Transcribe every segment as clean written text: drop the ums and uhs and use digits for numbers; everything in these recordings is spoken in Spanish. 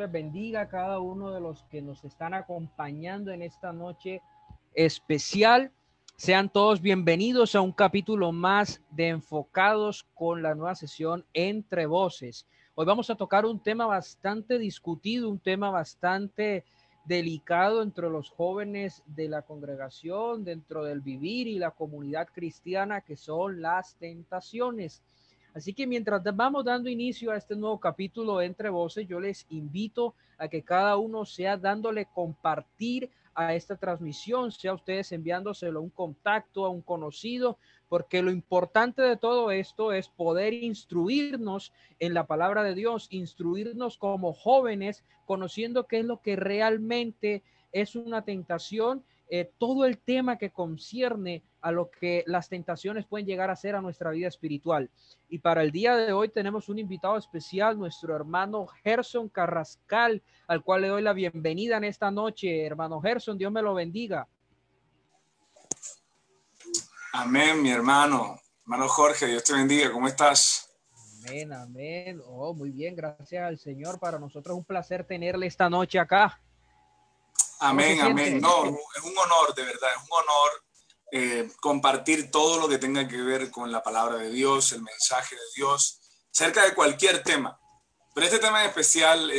les bendiga a cada uno de los que nos están acompañando en esta noche especial. Sean todos bienvenidos a un capítulo más de Enfocados con la nueva sesión Entre Voces. Hoy vamos a tocar un tema bastante discutido, un tema bastante delicado entre los jóvenes de la congregación, dentro del vivir y la comunidad cristiana, que son las tentaciones. Así que mientras vamos dando inicio a este nuevo capítulo Entre Voces, yo les invito a que cada uno sea dándole compartir a esta transmisión, sea ustedes enviándoselo a un contacto, a un conocido, porque lo importante de todo esto es poder instruirnos en la palabra de Dios, instruirnos como jóvenes, conociendo qué es lo que realmente es una tentación, todo el tema que concierne a lo que las tentaciones pueden llegar a ser a nuestra vida espiritual. Y para el día de hoy tenemos un invitado especial, nuestro hermano Gerson Carrascal, al cual le doy la bienvenida en esta noche. Hermano Gerson, Dios me lo bendiga. Amén, mi hermano. Hermano Jorge, Dios te bendiga. ¿Cómo estás? Amén, amén. Oh, muy bien, gracias al Señor. Para nosotros es un placer tenerle esta noche acá. Amén, amén. No, es un honor, de verdad, es un honor compartir todo lo que tenga que ver con la palabra de Dios, el mensaje de Dios, cerca de cualquier tema. Pero este tema en especial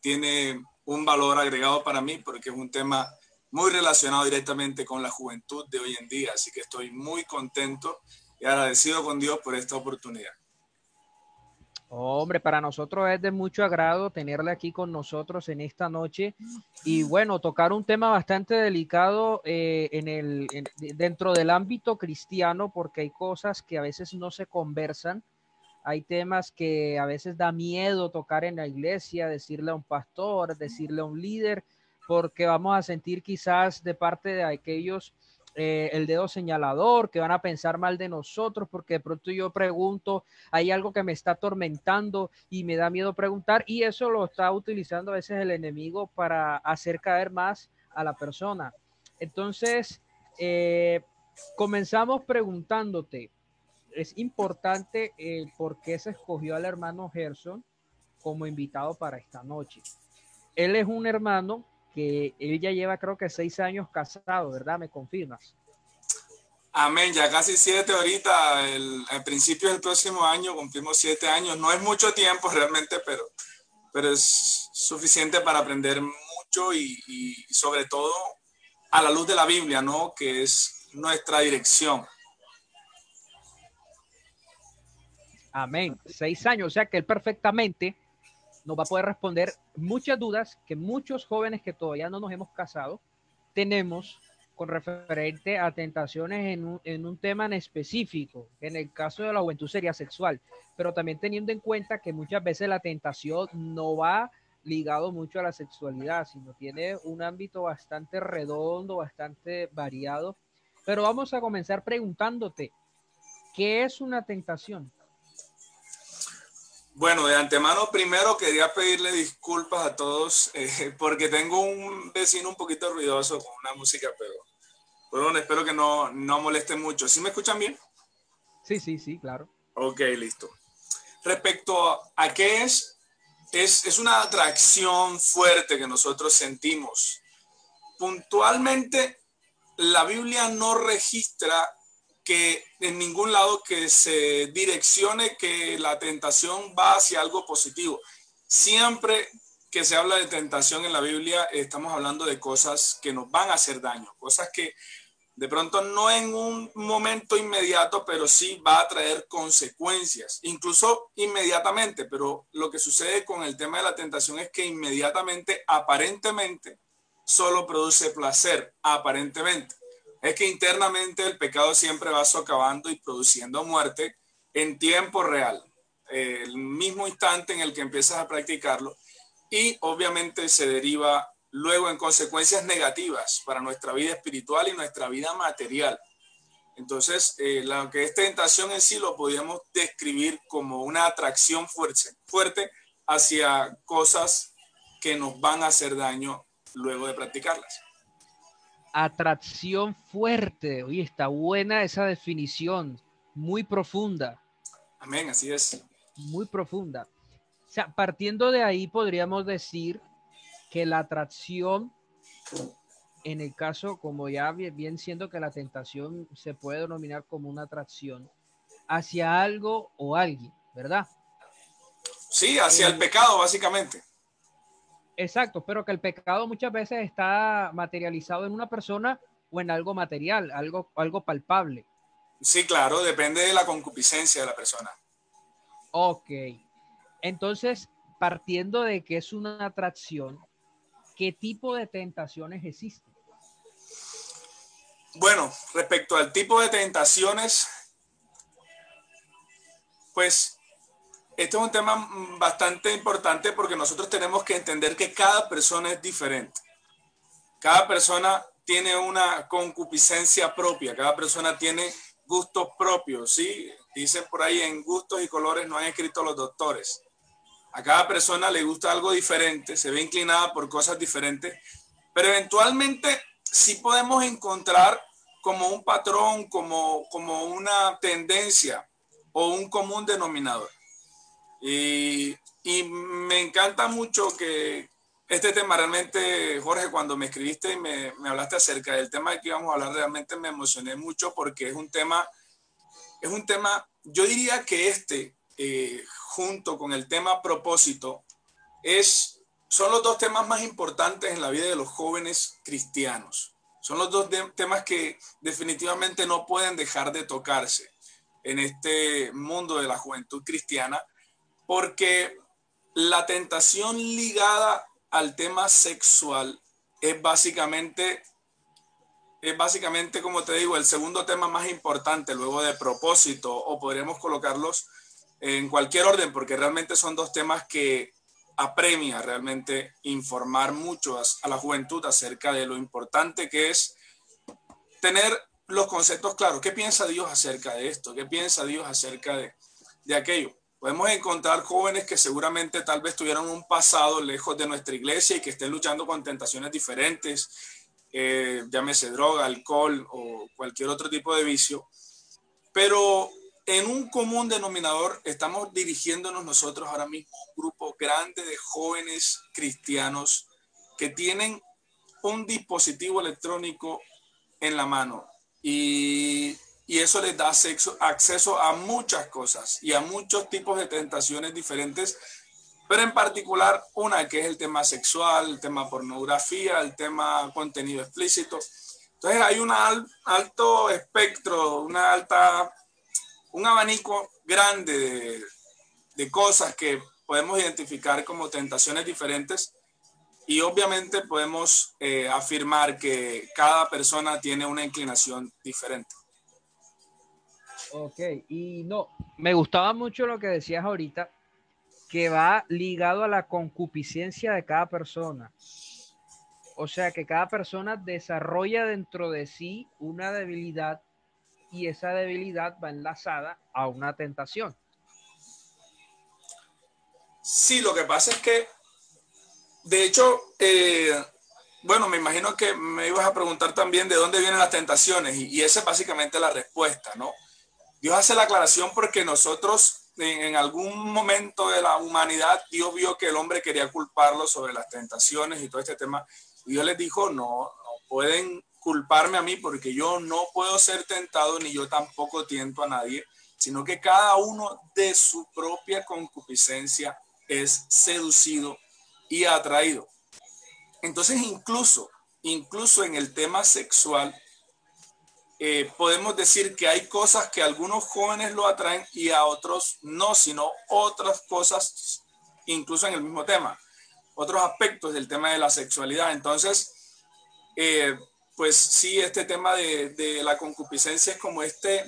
tiene un valor agregado para mí porque es un tema muy relacionado directamente con la juventud de hoy en día. Así que estoy muy contento y agradecido con Dios por esta oportunidad. Hombre, para nosotros es de mucho agrado tenerle aquí con nosotros en esta noche y bueno, tocar un tema bastante delicado dentro del ámbito cristiano, porque hay cosas que a veces no se conversan, hay temas que a veces da miedo tocar en la iglesia, decirle a un pastor, decirle a un líder, porque vamos a sentir quizás de parte de aquellos el dedo señalador, que van a pensar mal de nosotros, porque de pronto yo pregunto, hay algo que me está atormentando y me da miedo preguntar, y eso lo está utilizando a veces el enemigo para hacer caer más a la persona. Entonces, comenzamos preguntándote, es importante por qué se escogió al hermano Gerson como invitado para esta noche. Él es un hermano que él ya lleva creo que 6 años casado, ¿verdad? ¿Me confirmas? Amén, ya casi 7 ahorita, al principio del próximo año cumplimos 7 años. No es mucho tiempo realmente, pero es suficiente para aprender mucho y sobre todo a la luz de la Biblia, ¿no? Que es nuestra dirección. Amén. 6 años, o sea que él perfectamente nos va a poder responder muchas dudas que muchos jóvenes que todavía no nos hemos casado tenemos con referente a tentaciones en un tema en específico. En el caso de la juventud sería sexual, pero también teniendo en cuenta que muchas veces la tentación no va ligado mucho a la sexualidad, sino tiene un ámbito bastante redondo, bastante variado. Pero vamos a comenzar preguntándote, ¿qué es una tentación? Bueno, de antemano primero quería pedirle disculpas a todos porque tengo un vecino un poquito ruidoso con una música, pero bueno, espero que no moleste mucho. ¿Sí me escuchan bien? Sí, sí, sí, claro. Ok, listo. Respecto a qué es una atracción fuerte que nosotros sentimos. Puntualmente, la Biblia no registra que en ningún lado que se direccione que la tentación va hacia algo positivo. Siempre que se habla de tentación en la Biblia, estamos hablando de cosas que nos van a hacer daño, cosas que de pronto no en un momento inmediato, pero sí va a traer consecuencias, incluso inmediatamente. Pero lo que sucede con el tema de la tentación es que inmediatamente, aparentemente, solo produce placer, aparentemente. Es que internamente el pecado siempre va socavando y produciendo muerte en tiempo real, el mismo instante en el que empiezas a practicarlo, y obviamente se deriva luego en consecuencias negativas para nuestra vida espiritual y nuestra vida material. Entonces, lo que es tentación en sí lo podríamos describir como una atracción fuerte hacia cosas que nos van a hacer daño luego de practicarlas. Atracción fuerte. Oye, está buena esa definición, muy profunda. Amén, así es. Muy profunda. sea, partiendo de ahí podríamos decir que la atracción, en el caso, como ya bien siendo que la tentación se puede denominar como una atracción hacia algo o alguien, ¿verdad? Sí, hacia el pecado, básicamente. Exacto, pero que el pecado muchas veces está materializado en una persona o en algo material, algo palpable. Sí, claro, depende de la concupiscencia de la persona. Ok, entonces, partiendo de que es una atracción, ¿qué tipo de tentaciones existen? Bueno, respecto al tipo de tentaciones, pues este es un tema bastante importante porque nosotros tenemos que entender que cada persona es diferente. Cada persona tiene una concupiscencia propia, cada persona tiene gustos propios, ¿sí? Dicen por ahí, en gustos y colores no han escrito los doctores. A cada persona le gusta algo diferente, se ve inclinada por cosas diferentes, pero eventualmente sí podemos encontrar como un patrón, como una tendencia o un común denominador. Y me encanta mucho que este tema realmente, Jorge, cuando me escribiste y me hablaste acerca del tema de que íbamos a hablar, realmente me emocioné mucho porque es un tema, yo diría que junto con el tema propósito, son los dos temas más importantes en la vida de los jóvenes cristianos. Son los dos temas que definitivamente no pueden dejar de tocarse en este mundo de la juventud cristiana, porque la tentación ligada al tema sexual es básicamente, como te digo, el segundo tema más importante luego de propósito, o podríamos colocarlos en cualquier orden, porque realmente son dos temas que apremia realmente informar mucho a la juventud acerca de lo importante que es tener los conceptos claros. ¿Qué piensa Dios acerca de esto? ¿Qué piensa Dios acerca de aquello? Podemos encontrar jóvenes que seguramente tal vez tuvieron un pasado lejos de nuestra iglesia y que estén luchando con tentaciones diferentes, llámese droga, alcohol o cualquier otro tipo de vicio, pero en un común denominador estamos dirigiéndonos nosotros ahora mismo a un grupo grande de jóvenes cristianos que tienen un dispositivo electrónico en la mano y eso les da acceso a muchas cosas y a muchos tipos de tentaciones diferentes, pero en particular una que es el tema sexual, el tema pornografía, el tema contenido explícito. Entonces hay un alto espectro, un abanico grande de cosas que podemos identificar como tentaciones diferentes y obviamente podemos afirmar que cada persona tiene una inclinación diferente. Ok, y no, me gustaba mucho lo que decías ahorita, que va ligado a la concupiscencia de cada persona. O sea, que cada persona desarrolla dentro de sí una debilidad y esa debilidad va enlazada a una tentación. Sí, lo que pasa es que, de hecho, bueno, me imagino que me ibas a preguntar también de dónde vienen las tentaciones y esa es básicamente la respuesta, ¿no? Dios hace la aclaración porque nosotros en algún momento de la humanidad, Dios vio que el hombre quería culparlo sobre las tentaciones y todo este tema. Y Dios les dijo, no pueden culparme a mí porque yo no puedo ser tentado ni yo tampoco tiento a nadie, sino que cada uno de su propia concupiscencia es seducido y atraído. Entonces incluso en el tema sexual, podemos decir que hay cosas que a algunos jóvenes lo atraen y a otros no, sino otras cosas, incluso en el mismo tema, otros aspectos del tema de la sexualidad. Entonces, pues sí, este tema de la concupiscencia es como este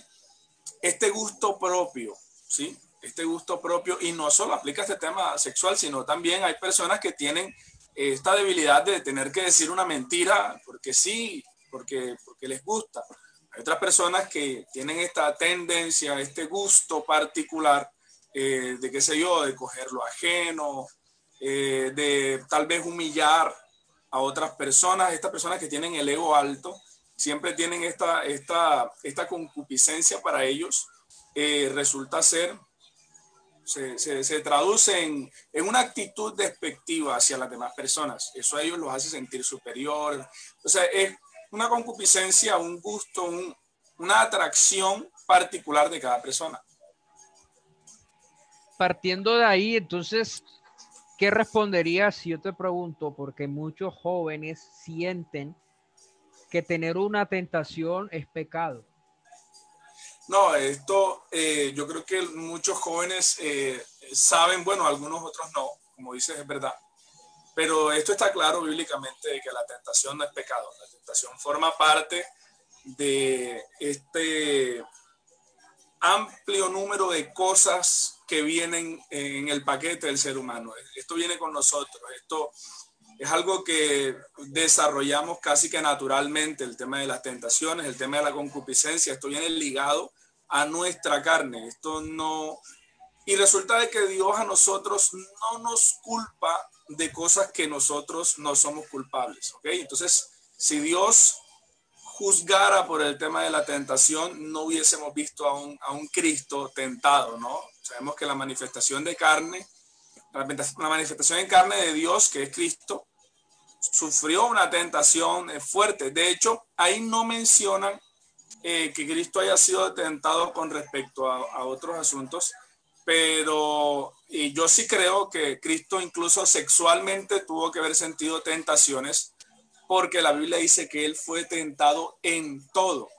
gusto propio, ¿sí? Este gusto propio, y no solo aplica este tema sexual, sino también hay personas que tienen esta debilidad de tener que decir una mentira porque sí, porque les gusta. Hay otras personas que tienen esta tendencia, este gusto particular de qué sé yo, de coger lo ajeno, de tal vez humillar a otras personas. Estas personas que tienen el ego alto siempre tienen esta concupiscencia para ellos. Resulta ser se traduce en una actitud despectiva hacia las demás personas. Eso a ellos los hace sentir superiores. O sea, es una concupiscencia, un gusto, una atracción particular de cada persona. Partiendo de ahí, entonces, ¿qué responderías si yo te pregunto? Porque muchos jóvenes sienten que tener una tentación es pecado. No, esto yo creo que muchos jóvenes saben, bueno, algunos otros no, como dices, es verdad. Pero esto está claro bíblicamente de que la tentación no es pecado. La tentación forma parte de este amplio número de cosas que vienen en el paquete del ser humano. Esto viene con nosotros. Esto es algo que desarrollamos casi que naturalmente, el tema de las tentaciones, el tema de la concupiscencia. Esto viene ligado a nuestra carne. Esto no... Y resulta de que Dios a nosotros no nos culpa de cosas que nosotros no somos culpables, ¿ok? Entonces, si Dios juzgara por el tema de la tentación, no hubiésemos visto a un Cristo tentado, ¿no? Sabemos que la manifestación de carne, la manifestación en carne de Dios, que es Cristo, sufrió una tentación fuerte. De hecho, ahí no mencionan que Cristo haya sido tentado con respecto a otros asuntos, pero yo sí creo que Cristo incluso sexualmente tuvo que haber sentido tentaciones, porque la Biblia dice que él fue tentado en todo,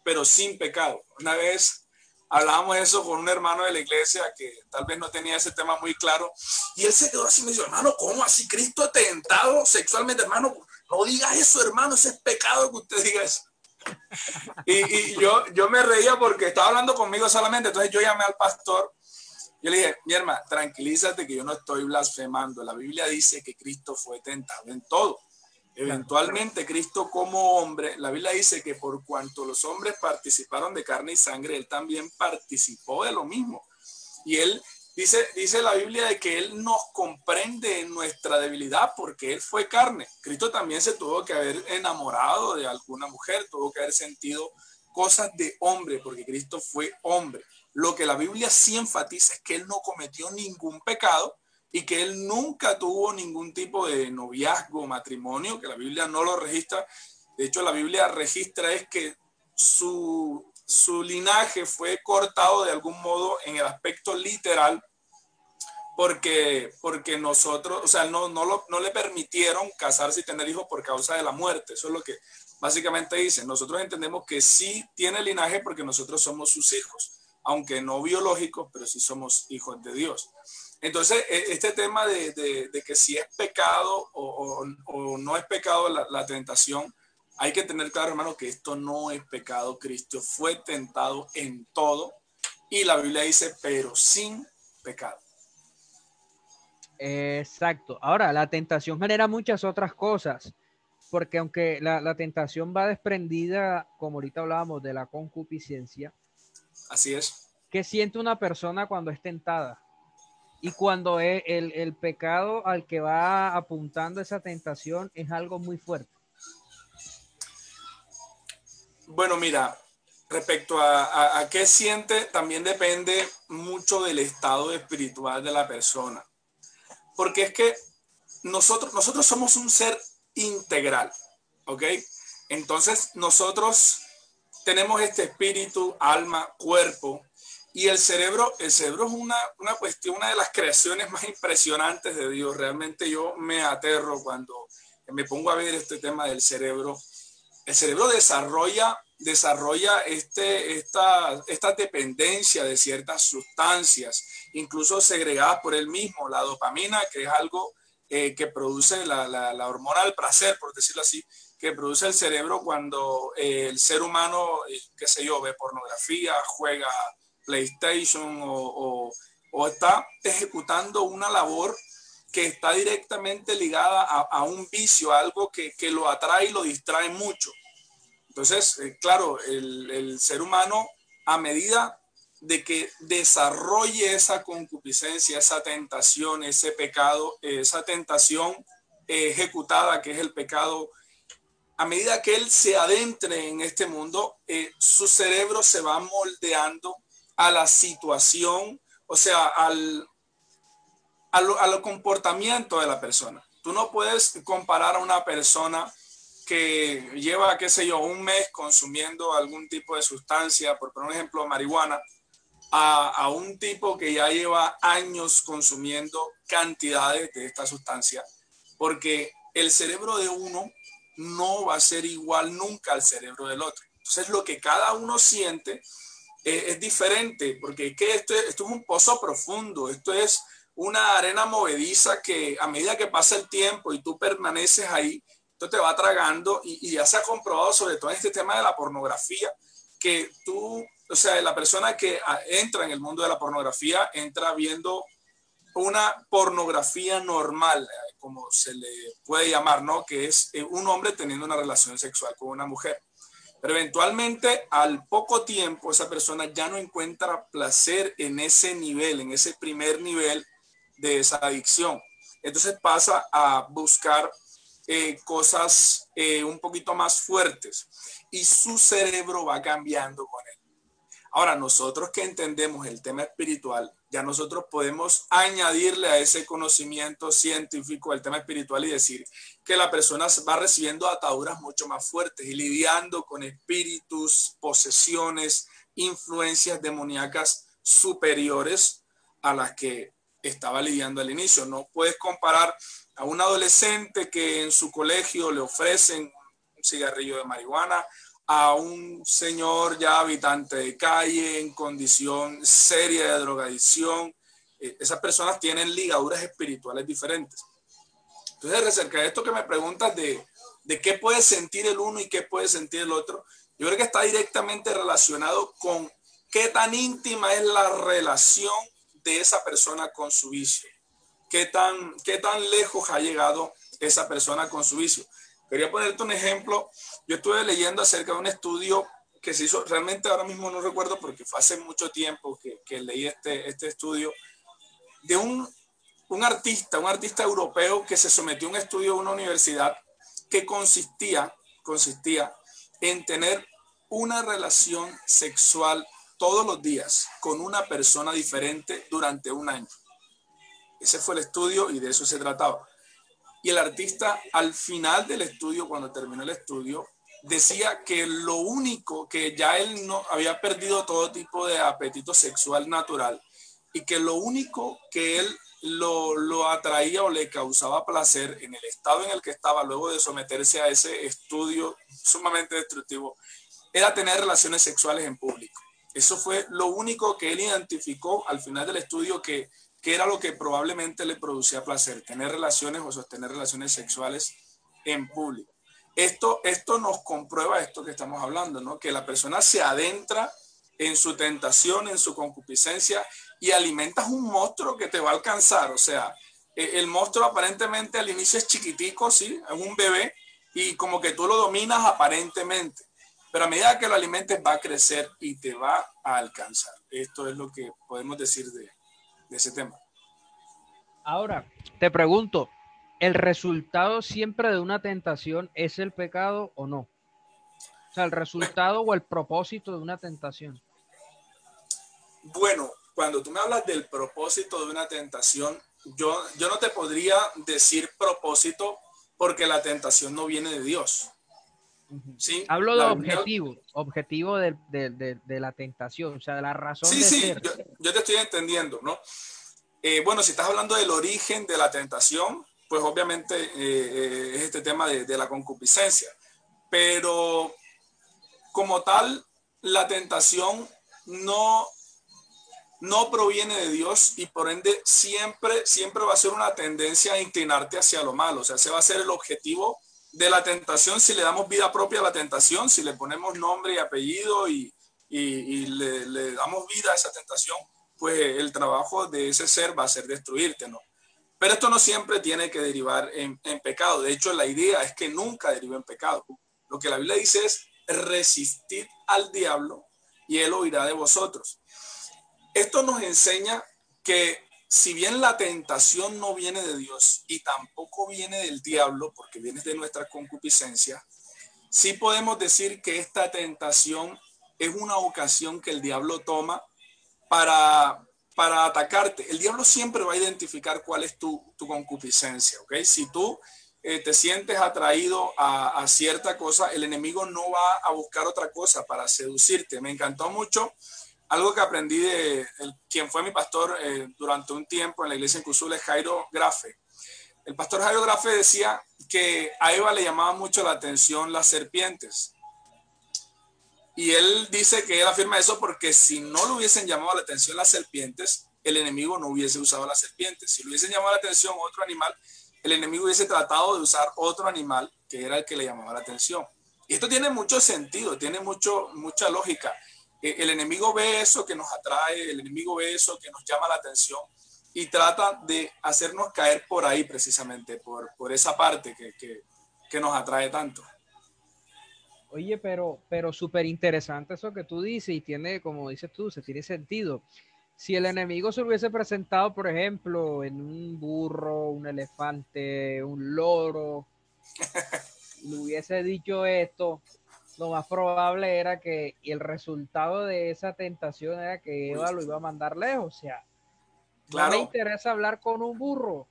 pero sin pecado. Una vez hablábamos eso con un hermano de la iglesia que tal vez no tenía ese tema muy claro, y él se quedó así y me dijo, hermano, ¿cómo así Cristo tentado sexualmente? Hermano, no diga eso, hermano, ese es pecado que usted diga eso. Y yo me reía porque estaba hablando conmigo solamente, entonces yo llamé al pastor. Yo le dije, mi hermana, tranquilízate que yo no estoy blasfemando. La Biblia dice que Cristo fue tentado en todo. Eventualmente Cristo como hombre, la Biblia dice que por cuanto los hombres participaron de carne y sangre, él también participó de lo mismo. Y él dice la Biblia de que él nos comprende en nuestra debilidad porque él fue carne. Cristo también se tuvo que haber enamorado de alguna mujer, tuvo que haber sentido cosas de hombre porque Cristo fue hombre. Lo que la Biblia sí enfatiza es que él no cometió ningún pecado y que él nunca tuvo ningún tipo de noviazgo o matrimonio, que la Biblia no lo registra. De hecho, la Biblia registra es que su linaje fue cortado de algún modo en el aspecto literal, porque nosotros, o sea, no le permitieron casarse y tener hijos por causa de la muerte. Eso es lo que básicamente dice. Nosotros entendemos que sí tiene linaje porque nosotros somos sus hijos, aunque no biológicos, pero sí somos hijos de Dios. Entonces, este tema de que si es pecado o no es pecado la tentación, hay que tener claro, hermano, que esto no es pecado. Cristo fue tentado en todo y la Biblia dice, pero sin pecado. Exacto. Ahora, la tentación genera muchas otras cosas, porque aunque la tentación va desprendida, como ahorita hablábamos, de la concupiscencia. Así es. ¿Qué siente una persona cuando es tentada? Y cuando es el pecado al que va apuntando esa tentación es algo muy fuerte. Bueno, mira, respecto a qué siente, también depende mucho del estado espiritual de la persona. Porque es que nosotros somos un ser integral, ¿ok? Entonces nosotros tenemos este espíritu, alma, cuerpo, y el cerebro es una cuestión, una de las creaciones más impresionantes de Dios. Realmente yo me aterro cuando me pongo a ver este tema del cerebro. El cerebro desarrolla esta dependencia de ciertas sustancias, incluso segregadas por él mismo, la dopamina, que es algo que produce la hormona del placer, por decirlo así, que produce el cerebro cuando el ser humano, qué sé yo, ve pornografía, juega PlayStation o está ejecutando una labor que está directamente ligada a un vicio, a algo que lo atrae y lo distrae mucho. Entonces, claro, el ser humano, a medida de que desarrolle esa concupiscencia, esa tentación, ese pecado, esa tentación ejecutada, que es el pecado, a medida que él se adentre en este mundo, su cerebro se va moldeando a la situación o sea, al comportamiento de la persona. Tú no puedes comparar a una persona que lleva, qué sé yo, un mes consumiendo algún tipo de sustancia, por poner un ejemplo, marihuana, a un tipo que ya lleva años consumiendo cantidades de esta sustancia, porque el cerebro de uno no va a ser igual nunca al cerebro del otro. Entonces, lo que cada uno siente es diferente, porque es que esto es un pozo profundo, esto es una arena movediza que a medida que pasa el tiempo y tú permaneces ahí, esto te va tragando y ya se ha comprobado sobre todo en este tema de la pornografía, que tú, o sea, la persona que entra en el mundo de la pornografía entra viendo una pornografía normal, como se le puede llamar, ¿no? Que es un hombre teniendo una relación sexual con una mujer. Pero eventualmente, al poco tiempo, esa persona ya no encuentra placer en ese nivel, en ese primer nivel de esa adicción. Entonces pasa a buscar cosas un poquito más fuertes y su cerebro va cambiando con él. Ahora, nosotros que entendemos el tema espiritual, ya nosotros podemos añadirle a ese conocimiento científico el tema espiritual y decir que la persona va recibiendo ataduras mucho más fuertes y lidiando con espíritus, posesiones, influencias demoníacas superiores a las que estaba lidiando al inicio. No puedes comparar a un adolescente que en su colegio le ofrecen un cigarrillo de marihuana a un señor ya habitante de calle en condición seria de drogadicción. Esas personas tienen ligaduras espirituales diferentes. Entonces, acerca de esto que me preguntas de qué puede sentir el uno y qué puede sentir el otro, yo creo que está directamente relacionado con qué tan íntima es la relación de esa persona con su vicio. Qué tan lejos ha llegado esa persona con su vicio. Quería ponerte un ejemplo. Yo estuve leyendo acerca de un estudio que se hizo, realmente ahora mismo no recuerdo porque fue hace mucho tiempo que leí este estudio, de un artista europeo que se sometió a un estudio en una universidad que consistía en tener una relación sexual todos los días con una persona diferente durante un año. Ese fue el estudio y de eso se trataba. Y el artista, al final del estudio, cuando terminó el estudio, decía que lo único, que ya él no había perdido todo tipo de apetito sexual natural y que lo único que él lo atraía o le causaba placer en el estado en el que estaba luego de someterse a ese estudio sumamente destructivo era tener relaciones sexuales en público. Eso fue lo único que él identificó al final del estudio que era lo que probablemente le producía placer, tener relaciones o sostener relaciones sexuales en público. Esto nos comprueba esto que estamos hablando, ¿no? Que la persona se adentra en su tentación, en su concupiscencia y alimentas un monstruo que te va a alcanzar. O sea, el monstruo aparentemente al inicio es chiquitico, ¿sí? Es un bebé y como que tú lo dominas aparentemente. Pero a medida que lo alimentes va a crecer y te va a alcanzar. Esto es lo que podemos decir de ese tema. Ahora, te pregunto, ¿el resultado siempre de una tentación es el pecado o no? O sea, el resultado o el propósito de una tentación. Bueno, cuando tú me hablas del propósito de una tentación, yo no te podría decir propósito porque la tentación no viene de Dios. ¿Sí? Hablo de La Biblia... objetivo de la tentación, o sea, de la razón Sí, de sí, ser. yo te estoy entendiendo, ¿no? Bueno, si estás hablando del origen de la tentación, pues obviamente es este tema de la concupiscencia. Pero como tal, la tentación no proviene de Dios y por ende siempre va a ser una tendencia a inclinarte hacia lo malo. O sea, ese va a ser el objetivo de la tentación si le damos vida propia a la tentación, si le ponemos nombre y apellido y le damos vida a esa tentación, pues el trabajo de ese ser va a ser destruirte, ¿no? Pero esto no siempre tiene que derivar en pecado. De hecho, la idea es que nunca derive en pecado. Lo que la Biblia dice es resistid al diablo y él huirá de vosotros. Esto nos enseña que si bien la tentación no viene de Dios y tampoco viene del diablo, porque viene de nuestra concupiscencia, sí podemos decir que esta tentación es una ocasión que el diablo toma para para atacarte. El diablo siempre va a identificar cuál es tu concupiscencia, ¿ok? Si tú te sientes atraído a cierta cosa, el enemigo no va a buscar otra cosa para seducirte. Me encantó mucho algo que aprendí de quien fue mi pastor durante un tiempo en la iglesia en Cusula, Jairo Grafe. El pastor Jairo Grafe decía que a Eva le llamaba mucho la atención las serpientes. Y él dice que él afirma eso porque si no le hubiesen llamado la atención las serpientes, el enemigo no hubiese usado las serpientes. Si le hubiesen llamado la atención otro animal, el enemigo hubiese tratado de usar otro animal que era el que le llamaba la atención. Y esto tiene mucho sentido, tiene mucha lógica. El enemigo ve eso que nos atrae, el enemigo ve eso que nos llama la atención y trata de hacernos caer por ahí precisamente, por esa parte que nos atrae tanto. Oye, pero súper interesante eso que tú dices y tiene, como dices tú, se tiene sentido. Si el enemigo se hubiese presentado, por ejemplo, en un burro, un elefante, un loro, y le hubiese dicho esto, lo más probable era que el resultado de esa tentación era que Eva lo iba a mandar lejos. O sea, no me Claro. interesa hablar con un burro,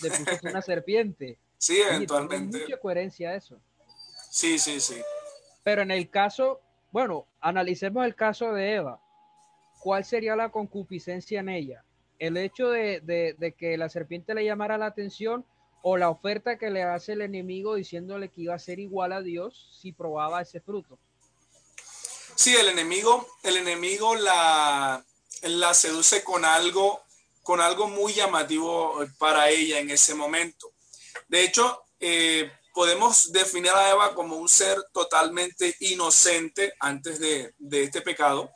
le puso una serpiente. Sí, Oye, tiene eventualmente. mucha coherencia eso. Sí, sí, sí. Pero en el caso, bueno, analicemos el caso de Eva. ¿Cuál sería la concupiscencia en ella? ¿El hecho de que la serpiente le llamara la atención o la oferta que le hace el enemigo diciéndole que iba a ser igual a Dios si probaba ese fruto? Sí, el enemigo la seduce con algo muy llamativo para ella en ese momento. De hecho, podemos definir a Eva como un ser totalmente inocente antes de este pecado.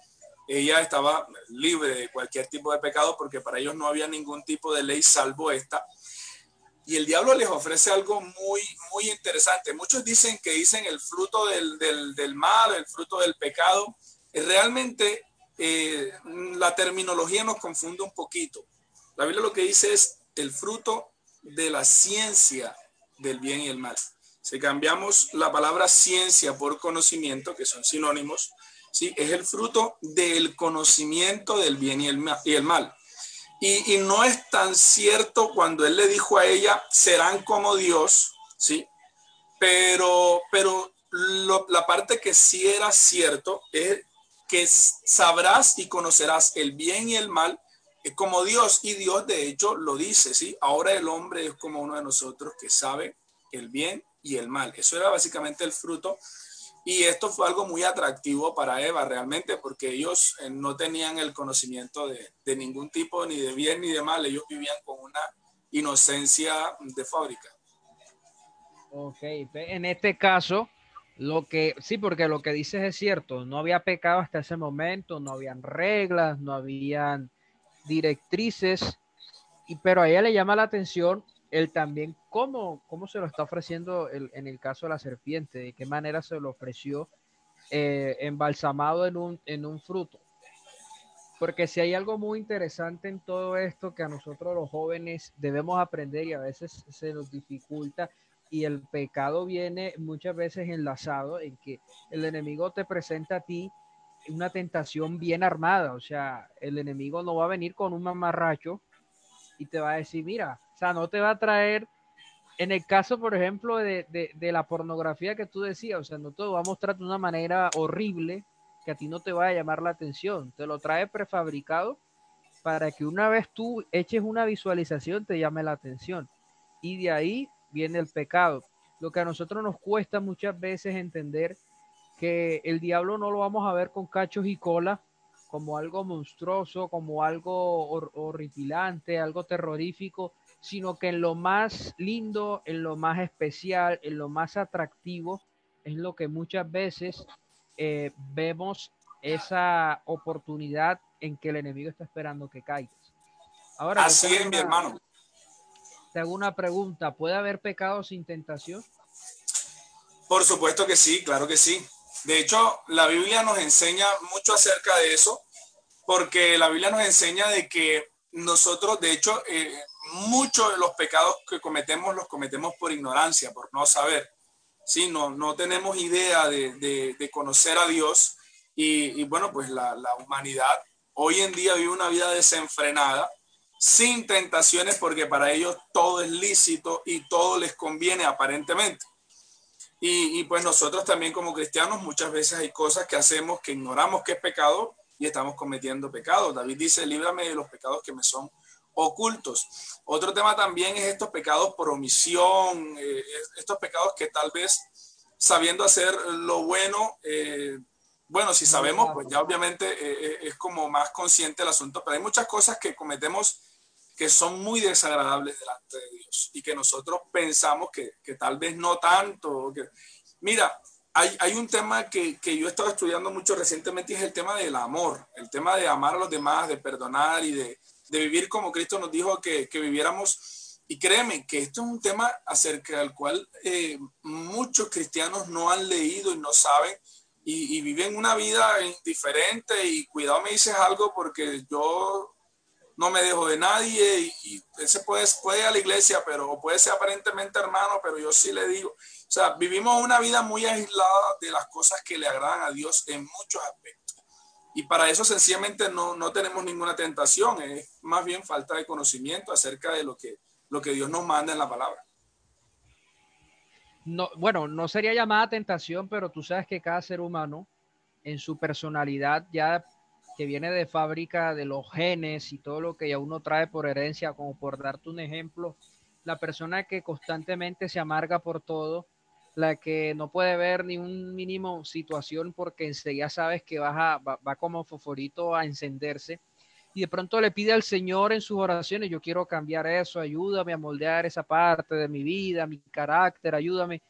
Ella estaba libre de cualquier tipo de pecado porque para ellos no había ningún tipo de ley salvo esta. Y el diablo les ofrece algo muy interesante. Muchos dicen que dicen el fruto del mal, el fruto del pecado. Realmente la terminología nos confunde un poquito. La Biblia lo que dice es el fruto de la ciencia del bien y el mal. Si cambiamos la palabra ciencia por conocimiento, que son sinónimos, ¿sí? Es el fruto del conocimiento del bien y el mal. Y no es tan cierto cuando él le dijo a ella, serán como Dios, ¿sí? Pero la parte que sí era cierto es que sabrás y conocerás el bien y el mal como Dios. Y Dios de hecho lo dice, ¿sí? Ahora el hombre es como uno de nosotros que sabe el bien y el mal. Eso era básicamente el fruto. Y esto fue algo muy atractivo para Eva realmente, porque ellos no tenían el conocimiento de ningún tipo, ni de bien ni de mal. Ellos vivían con una inocencia de fábrica. Ok, en este caso, sí, porque lo que dices es cierto, no había pecado hasta ese momento, no habían reglas, no habían directrices, pero a ella le llama la atención el también cómo se lo está ofreciendo en el caso de la serpiente, de qué manera se lo ofreció embalsamado en un fruto. Porque si hay algo muy interesante en todo esto que a nosotros los jóvenes debemos aprender y a veces se nos dificulta y el pecado viene muchas veces enlazado en que el enemigo te presenta a ti una tentación bien armada, o sea, el enemigo no va a venir con un mamarracho y te va a decir, mira, o sea, no te va a traer, en el caso, por ejemplo, de la pornografía que tú decías, o sea, no te lo va a mostrar de una manera horrible que a ti no te va a llamar la atención, te lo trae prefabricado para que una vez tú eches una visualización te llame la atención. Y de ahí viene el pecado. Lo que a nosotros nos cuesta muchas veces entender que el diablo no lo vamos a ver con cachos y cola como algo monstruoso, como algo horripilante, algo terrorífico, sino que en lo más lindo, en lo más especial, en lo más atractivo, es lo que muchas veces vemos esa oportunidad en que el enemigo está esperando que caigas. Ahora, Así es, mi hermano. te hago una pregunta, ¿puede haber pecado sin tentación? Por supuesto que sí, claro que sí. De hecho, la Biblia nos enseña mucho acerca de eso, porque la Biblia nos enseña de que nosotros, de hecho, muchos de los pecados que cometemos los cometemos por ignorancia, por no saber. Sí, no tenemos idea de conocer a Dios y bueno, pues la humanidad hoy en día vive una vida desenfrenada, sin tentaciones, porque para ellos todo es lícito y todo les conviene aparentemente. Y pues nosotros también como cristianos muchas veces hay cosas que hacemos que ignoramos que es pecado y estamos cometiendo pecados. David dice, líbrame de los pecados que me son ocultos. Otro tema también es estos pecados por omisión, estos pecados que tal vez sabiendo hacer lo bueno, bueno, si sabemos, pues ya obviamente es como más consciente el asunto, pero hay muchas cosas que cometemos que son muy desagradables delante de Dios y que nosotros pensamos que tal vez no tanto. Mira, hay un tema que yo he estado estudiando mucho recientemente y es el tema del amor, el tema de amar a los demás, de perdonar y de vivir como Cristo nos dijo que viviéramos. Y créeme que esto es un tema acerca del cual muchos cristianos no han leído y no saben y viven una vida indiferente y cuidado me dices algo porque yo no me dejo de nadie y ese puede ir a la iglesia, pero puede ser aparentemente hermano, pero yo sí le digo, o sea, vivimos una vida muy aislada de las cosas que le agradan a Dios en muchos aspectos. Y para eso sencillamente no tenemos ninguna tentación, es más bien falta de conocimiento acerca de lo que Dios nos manda en la palabra. No, bueno, no sería llamada tentación, pero tú sabes que cada ser humano en su personalidad ya que viene de fábrica, de los genes y todo lo que ya uno trae por herencia, como por darte un ejemplo, la persona que constantemente se amarga por todo, la que no puede ver ni un mínimo situación porque enseguida sabes que va como fosforito a encenderse y de pronto le pide al Señor en sus oraciones, yo quiero cambiar eso, ayúdame a moldear esa parte de mi vida, mi carácter, ayúdame.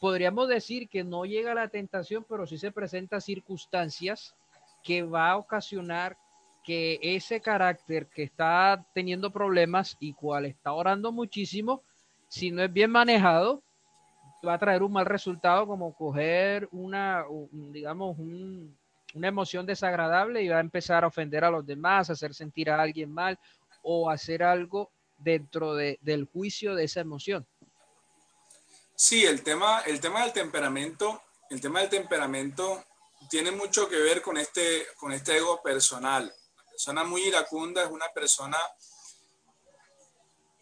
Podríamos decir que no llega a la tentación, pero sí se presentan circunstancias que va a ocasionar que ese carácter que está teniendo problemas y cual está orando muchísimo, si no es bien manejado, va a traer un mal resultado como coger una emoción desagradable y va a empezar a ofender a los demás, a hacer sentir a alguien mal o hacer algo dentro del juicio de esa emoción. Sí, el tema del temperamento tiene mucho que ver con este ego personal. Una persona muy iracunda es una persona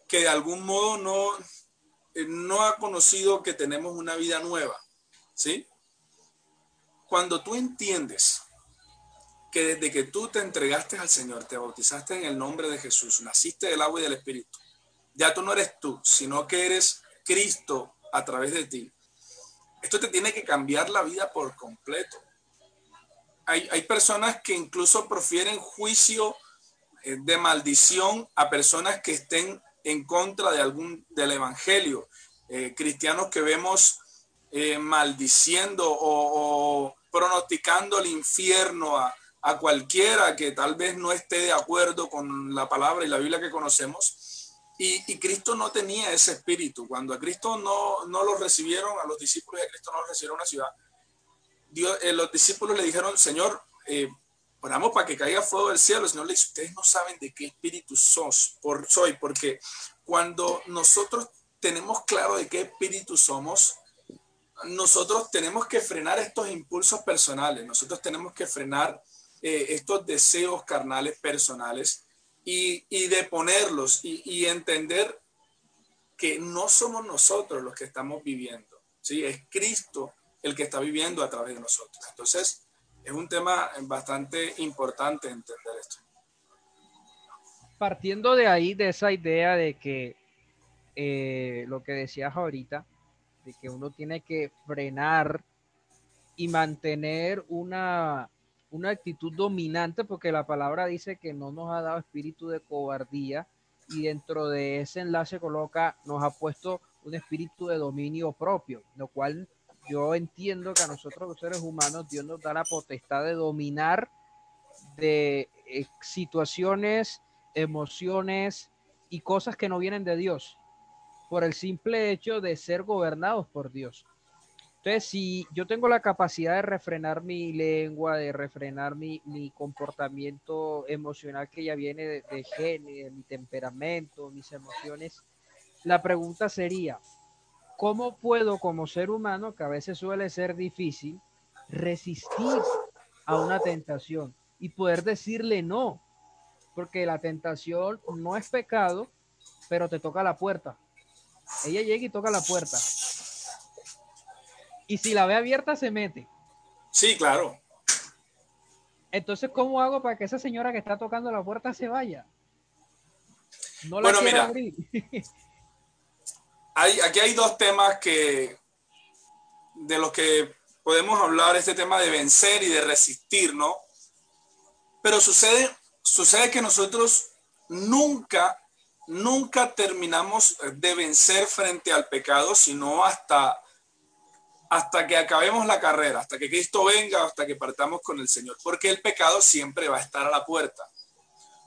que de algún modo no ha conocido que tenemos una vida nueva, ¿sí? Cuando tú entiendes que desde que tú te entregaste al Señor, te bautizaste en el nombre de Jesús, naciste del agua y del Espíritu, ya tú no eres tú, sino que eres Cristo a través de ti. Esto te tiene que cambiar la vida por completo. Hay personas que incluso profieren juicio de maldición a personas que estén en contra del evangelio. Cristianos que vemos maldiciendo o pronosticando el infierno a cualquiera que tal vez no esté de acuerdo con la palabra y la Biblia que conocemos. Y Cristo no tenía ese espíritu. Cuando a Cristo no lo recibieron, a los discípulos de Cristo no los recibieron en la ciudad, los discípulos le dijeron, Señor, oramos para que caiga fuego del cielo. El Señor le dice, ustedes no saben de qué espíritu soy, porque cuando nosotros tenemos claro de qué espíritu somos, nosotros tenemos que frenar estos impulsos personales, nosotros tenemos que frenar estos deseos carnales personales y deponerlos y entender que no somos nosotros los que estamos viviendo, ¿sí? Es Cristo el que está viviendo a través de nosotros. Entonces, es un tema bastante importante entender esto. Partiendo de ahí, de esa idea de que lo que decías ahorita, de que uno tiene que frenar y mantener una actitud dominante, porque la palabra dice que no nos ha dado espíritu de cobardía y dentro de ese enlace coloca, nos ha puesto un espíritu de dominio propio, lo cual yo entiendo que a nosotros los seres humanos Dios nos da la potestad de dominar de situaciones, emociones y cosas que no vienen de Dios por el simple hecho de ser gobernados por Dios. Entonces, si yo tengo la capacidad de refrenar mi lengua, de refrenar mi comportamiento emocional que ya viene de genes, de mi temperamento, mis emociones, la pregunta sería, ¿cómo puedo como ser humano, que a veces suele ser difícil, resistir a una tentación? y poder decirle no, porque la tentación no es pecado, pero te toca la puerta. Ella llega y toca la puerta. Y si la ve abierta, se mete. Sí, claro. Entonces, ¿cómo hago para que esa señora que está tocando la puerta se vaya? No la Bueno, quiero mira, abrir. aquí hay dos temas de los que podemos hablar, este tema de vencer y de resistir, ¿no? Pero sucede que nosotros nunca terminamos de vencer frente al pecado, sino hasta que acabemos la carrera, hasta que Cristo venga, hasta que partamos con el Señor, porque el pecado siempre va a estar a la puerta.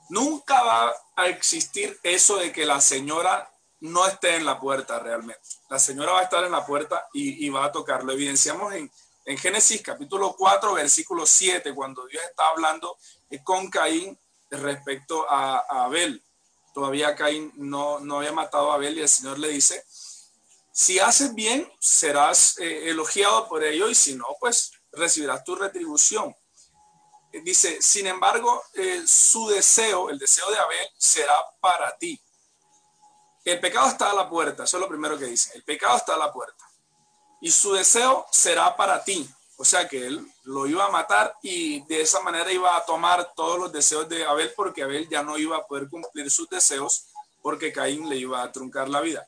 Nunca va a existir eso de que la señora no esté en la puerta realmente. La señora va a estar en la puerta y va a tocar. Lo evidenciamos en Génesis capítulo 4, versículo 7, cuando Dios está hablando con Caín respecto a Abel. Todavía Caín no había matado a Abel y el Señor le dice, si haces bien, serás elogiado por ello y si no, pues recibirás tu retribución. Dice, sin embargo, su deseo, el deseo de Abel, será para ti. El pecado está a la puerta, eso es lo primero que dice. El pecado está a la puerta. Y su deseo será para ti. O sea que él lo iba a matar y de esa manera iba a tomar todos los deseos de Abel porque Abel ya no iba a poder cumplir sus deseos porque Caín le iba a truncar la vida.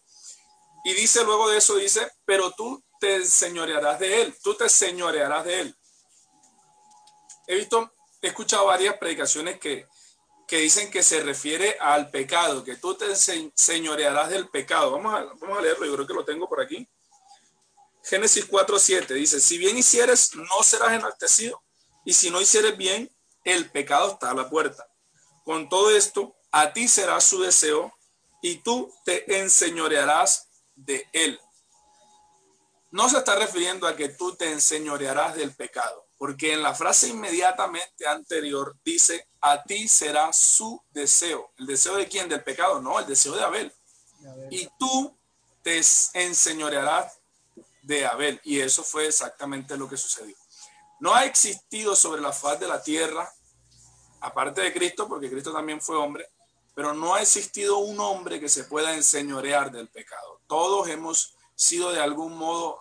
Y dice luego de eso, dice, pero tú te enseñorearás de él, tú te señorearás de él. He escuchado varias predicaciones que dicen que se refiere al pecado, que tú te señorearás del pecado. Vamos a leerlo, yo creo que lo tengo por aquí. Génesis 4:7 dice, si bien hicieres, no serás enaltecido, y si no hicieres bien, el pecado está a la puerta. Con todo esto, a ti será su deseo, y tú te enseñorearás de él. No se está refiriendo a que tú te enseñorearás del pecado, porque en la frase inmediatamente anterior dice, a ti será su deseo. ¿El deseo de quién? ¿Del pecado? No, el deseo de Abel. Y tú te enseñorearás de Abel. Y eso fue exactamente lo que sucedió. No ha existido sobre la faz de la tierra, aparte de Cristo, porque Cristo también fue hombre, pero no ha existido un hombre que se pueda enseñorear del pecado. Todos hemos sido de algún modo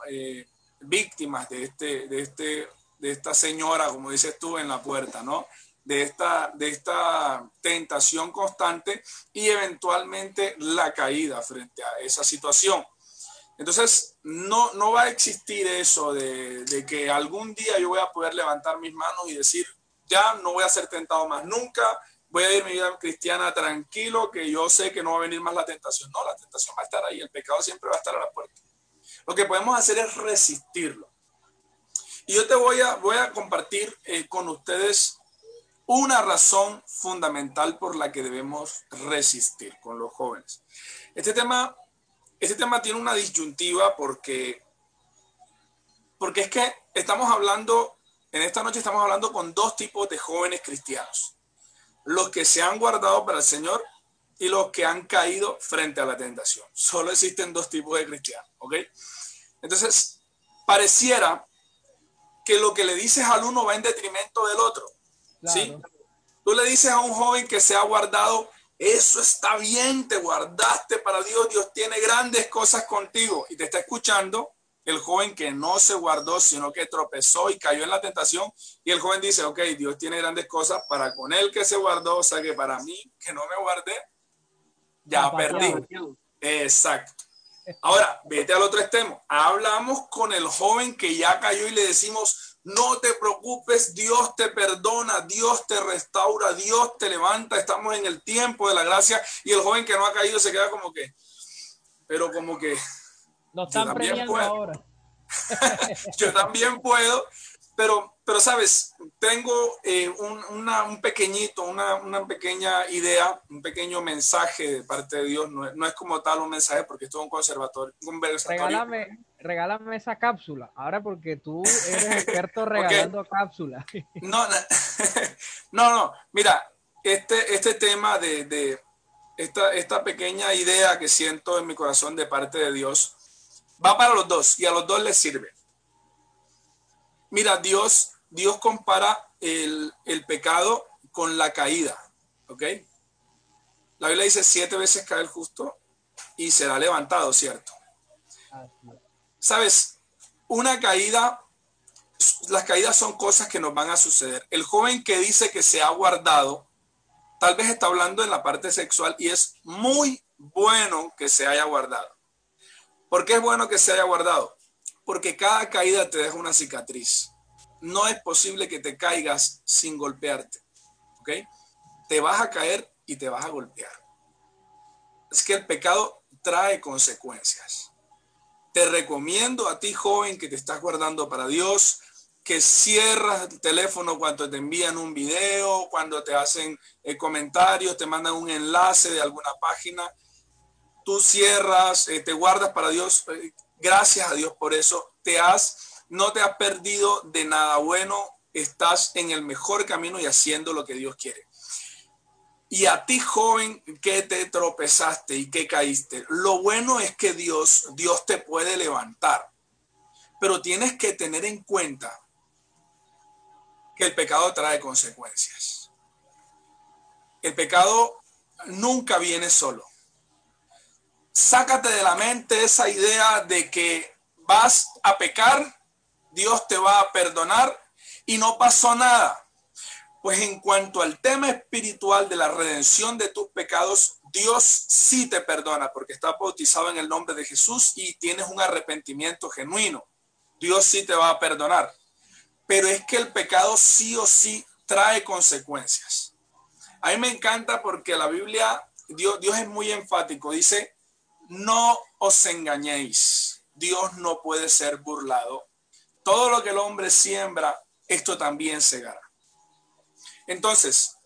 víctimas de esta señora, como dices tú, en la puerta, ¿no? De esta tentación constante y eventualmente la caída frente a esa situación. Entonces, no va a existir eso de que algún día yo voy a poder levantar mis manos y decir, ya no voy a ser tentado más nunca, voy a ir mi vida cristiana tranquilo, que yo sé que no va a venir más la tentación. No, la tentación va a estar ahí, el pecado siempre va a estar a la puerta. Lo que podemos hacer es resistirlo. Y yo te voy a compartir con ustedes una razón fundamental por la que debemos resistir con los jóvenes. Este tema tiene una disyuntiva porque es que en esta noche estamos hablando con dos tipos de jóvenes cristianos. Los que se han guardado para el Señor y los que han caído frente a la tentación. Solo existen dos tipos de cristianos, ¿ok? Entonces, pareciera que lo que le dices al uno va en detrimento del otro, claro. ¿Sí? Tú le dices a un joven que se ha guardado, eso está bien, te guardaste para Dios, Dios tiene grandes cosas contigo, y te está escuchando el joven que no se guardó, sino que tropezó y cayó en la tentación, y el joven dice, ok, Dios tiene grandes cosas para con él que se guardó, o sea que para mí, que no me guardé, ya perdí. Exacto. Ahora, vete al otro extremo. Hablamos con el joven que ya cayó y le decimos, no te preocupes, Dios te perdona, Dios te restaura, Dios te levanta, estamos en el tiempo de la gracia. Y el joven que no ha caído se queda como que, pero como que, lo están premiando ahora. Yo también puedo, pero sabes, tengo una pequeña idea, un pequeño mensaje de parte de Dios. No es como tal un mensaje porque esto es un conversatorio. Regálame esa cápsula, ahora porque tú eres experto regalando cápsulas. No, mira, este tema de esta pequeña idea que siento en mi corazón de parte de Dios va para los dos y a los dos les sirve. Mira, Dios Dios compara el pecado con la caída, ¿ok? La Biblia dice 7 veces cae el justo y será levantado, ¿cierto? ¿Sabes? Una caída, las caídas son cosas que nos van a suceder. El joven que dice que se ha guardado, tal vez está hablando en la parte sexual y es muy bueno que se haya guardado. ¿Por qué es bueno que se haya guardado? Porque cada caída te deja una cicatriz. No es posible que te caigas sin golpearte, ¿ok? Te vas a caer y te vas a golpear. Es que el pecado trae consecuencias. Te recomiendo a ti, joven, que te estás guardando para Dios, que cierras el teléfono cuando te envían un video, cuando te hacen comentarios, te mandan un enlace de alguna página. Tú cierras, te guardas para Dios. Gracias a Dios por eso. No te has perdido de nada bueno. Estás en el mejor camino y haciendo lo que Dios quiere. Y a ti, joven, que te tropezaste y que caíste, lo bueno es que Dios te puede levantar. Pero tienes que tener en cuenta que el pecado trae consecuencias. El pecado nunca viene solo. Sácate de la mente esa idea de que vas a pecar, Dios te va a perdonar y no pasó nada. Pues en cuanto al tema espiritual de la redención de tus pecados, Dios sí te perdona porque estás bautizado en el nombre de Jesús y tienes un arrepentimiento genuino. Dios sí te va a perdonar. Pero es que el pecado sí o sí trae consecuencias. A mí me encanta porque la Biblia, Dios es muy enfático. Dice, no os engañéis. Dios no puede ser burlado. Todo lo que el hombre siembra, esto también segará. Entonces,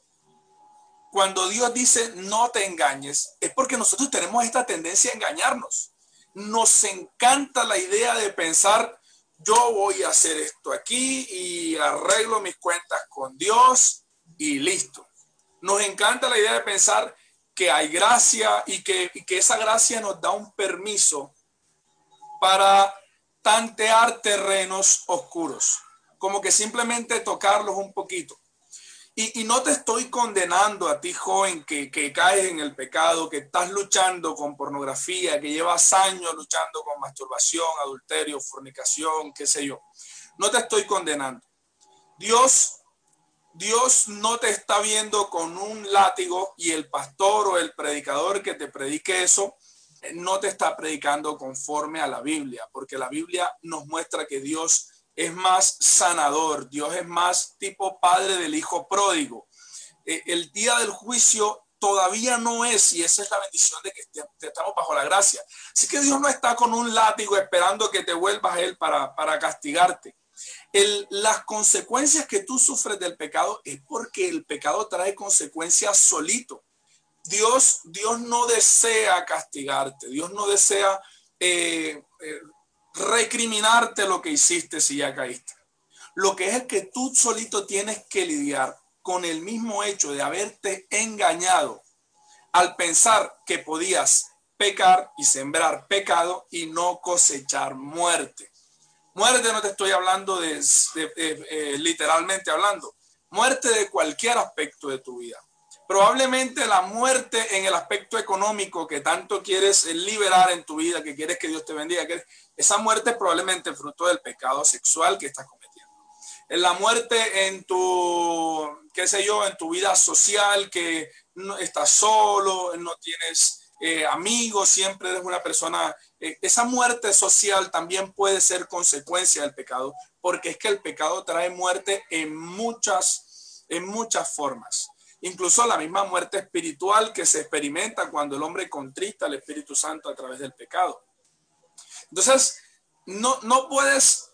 cuando Dios dice no te engañes, es porque nosotros tenemos esta tendencia a engañarnos. Nos encanta la idea de pensar, yo voy a hacer esto aquí y arreglo mis cuentas con Dios y listo. Nos encanta la idea de pensar que hay gracia y que esa gracia nos da un permiso para tantear terrenos oscuros, como que simplemente tocarlos un poquito. Y no te estoy condenando a ti, joven, que caes en el pecado, que estás luchando con pornografía, que llevas años luchando con masturbación, adulterio, fornicación, qué sé yo. No te estoy condenando. Dios no te está viendo con un látigo y el pastor o el predicador que te predique eso no te está predicando conforme a la Biblia, porque la Biblia nos muestra que Dios es más sanador, Dios es más tipo padre del hijo pródigo. El día del juicio todavía no es, y esa es la bendición de que estamos bajo la gracia. Así que Dios no está con un látigo esperando que te vuelvas a Él para castigarte. Las consecuencias que tú sufres del pecado es porque el pecado trae consecuencias solito. Dios no desea castigarte, Dios no desea recriminarte lo que hiciste si ya caíste. Lo que es que tú solito tienes que lidiar con el mismo hecho de haberte engañado al pensar que podías pecar y sembrar pecado y no cosechar muerte. Muerte no te estoy hablando literalmente hablando, muerte de cualquier aspecto de tu vida. Probablemente la muerte en el aspecto económico que tanto quieres liberar en tu vida, que quieres que Dios te bendiga, esa muerte es probablemente fruto del pecado sexual que estás cometiendo. La muerte en tu, qué sé yo, en tu vida social, que no estás solo, no tienes amigos, siempre eres una persona. Esa muerte social también puede ser consecuencia del pecado, porque es que el pecado trae muerte en muchas formas. Incluso la misma muerte espiritual que se experimenta cuando el hombre contrista al Espíritu Santo a través del pecado. Entonces, no puedes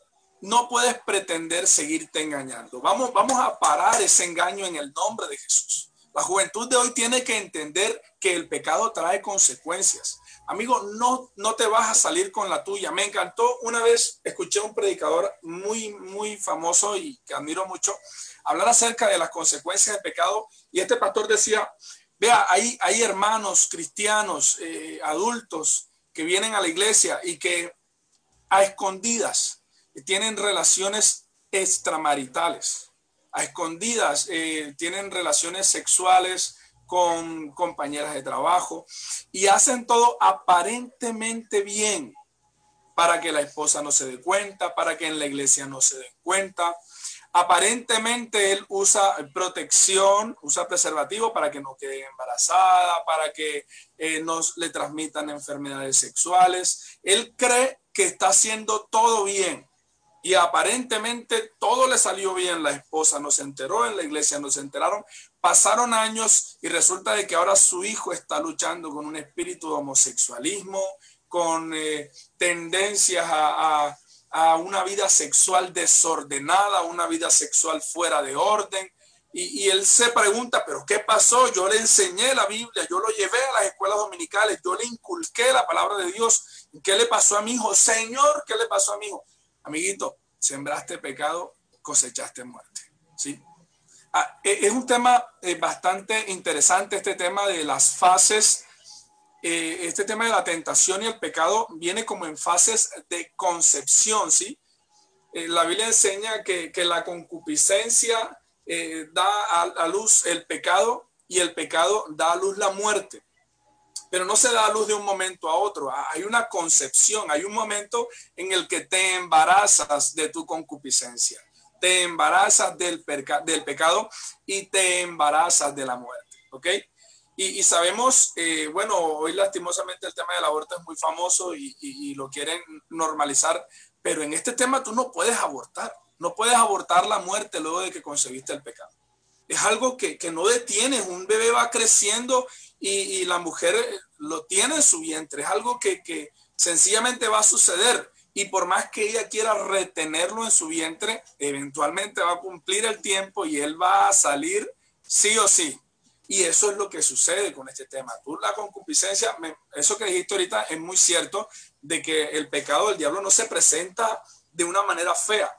pretender seguirte engañando. Vamos a parar ese engaño en el nombre de Jesús. La juventud de hoy tiene que entender que el pecado trae consecuencias. Amigo, no te vas a salir con la tuya. Me encantó, una vez escuché a un predicador muy, muy famoso y que admiro mucho, hablar acerca de las consecuencias del pecado. Y este pastor decía, vea, hay hermanos cristianos, adultos, que vienen a la iglesia y que a escondidas tienen relaciones extramaritales, a escondidas, tienen relaciones sexuales con compañeras de trabajo y hacen todo aparentemente bien para que la esposa no se dé cuenta, para que en la iglesia no se den cuenta. Aparentemente él usa protección, usa preservativo para que no quede embarazada, para que no le transmitan enfermedades sexuales. Él cree que está haciendo todo bien y aparentemente todo le salió bien. La esposa no se enteró, en la iglesia no se enteraron. Pasaron años y resulta de que ahora su hijo está luchando con un espíritu de homosexualismo, con tendencias a una vida sexual desordenada, una vida sexual fuera de orden. Y él se pregunta, ¿pero qué pasó? Yo le enseñé la Biblia, yo lo llevé a las escuelas dominicales, yo le inculqué la palabra de Dios. ¿Qué le pasó a mi hijo? Señor, ¿qué le pasó a mi hijo? Amiguito, sembraste pecado, cosechaste muerte. ¿Sí? Es un tema bastante interesante, este tema de las fases. Este tema de la tentación y el pecado viene como en fases de concepción, ¿sí? La Biblia enseña que la concupiscencia da a luz el pecado y el pecado da a luz la muerte. Pero no se da a luz de un momento a otro. Hay una concepción, hay un momento en el que te embarazas de tu concupiscencia, te embarazas del pecado y te embarazas de la muerte, ¿ok? Y sabemos, bueno, hoy lastimosamente el tema del aborto es muy famoso y lo quieren normalizar, pero en este tema tú no puedes abortar, no puedes abortar la muerte luego de que concebiste el pecado. Es algo que no detienes, un bebé va creciendo y la mujer lo tiene en su vientre, es algo que sencillamente va a suceder y por más que ella quiera retenerlo en su vientre, eventualmente va a cumplir el tiempo y él va a salir sí o sí. Y eso es lo que sucede con este tema. Tú, la concupiscencia, eso que dijiste ahorita es muy cierto, de que el pecado del diablo no se presenta de una manera fea.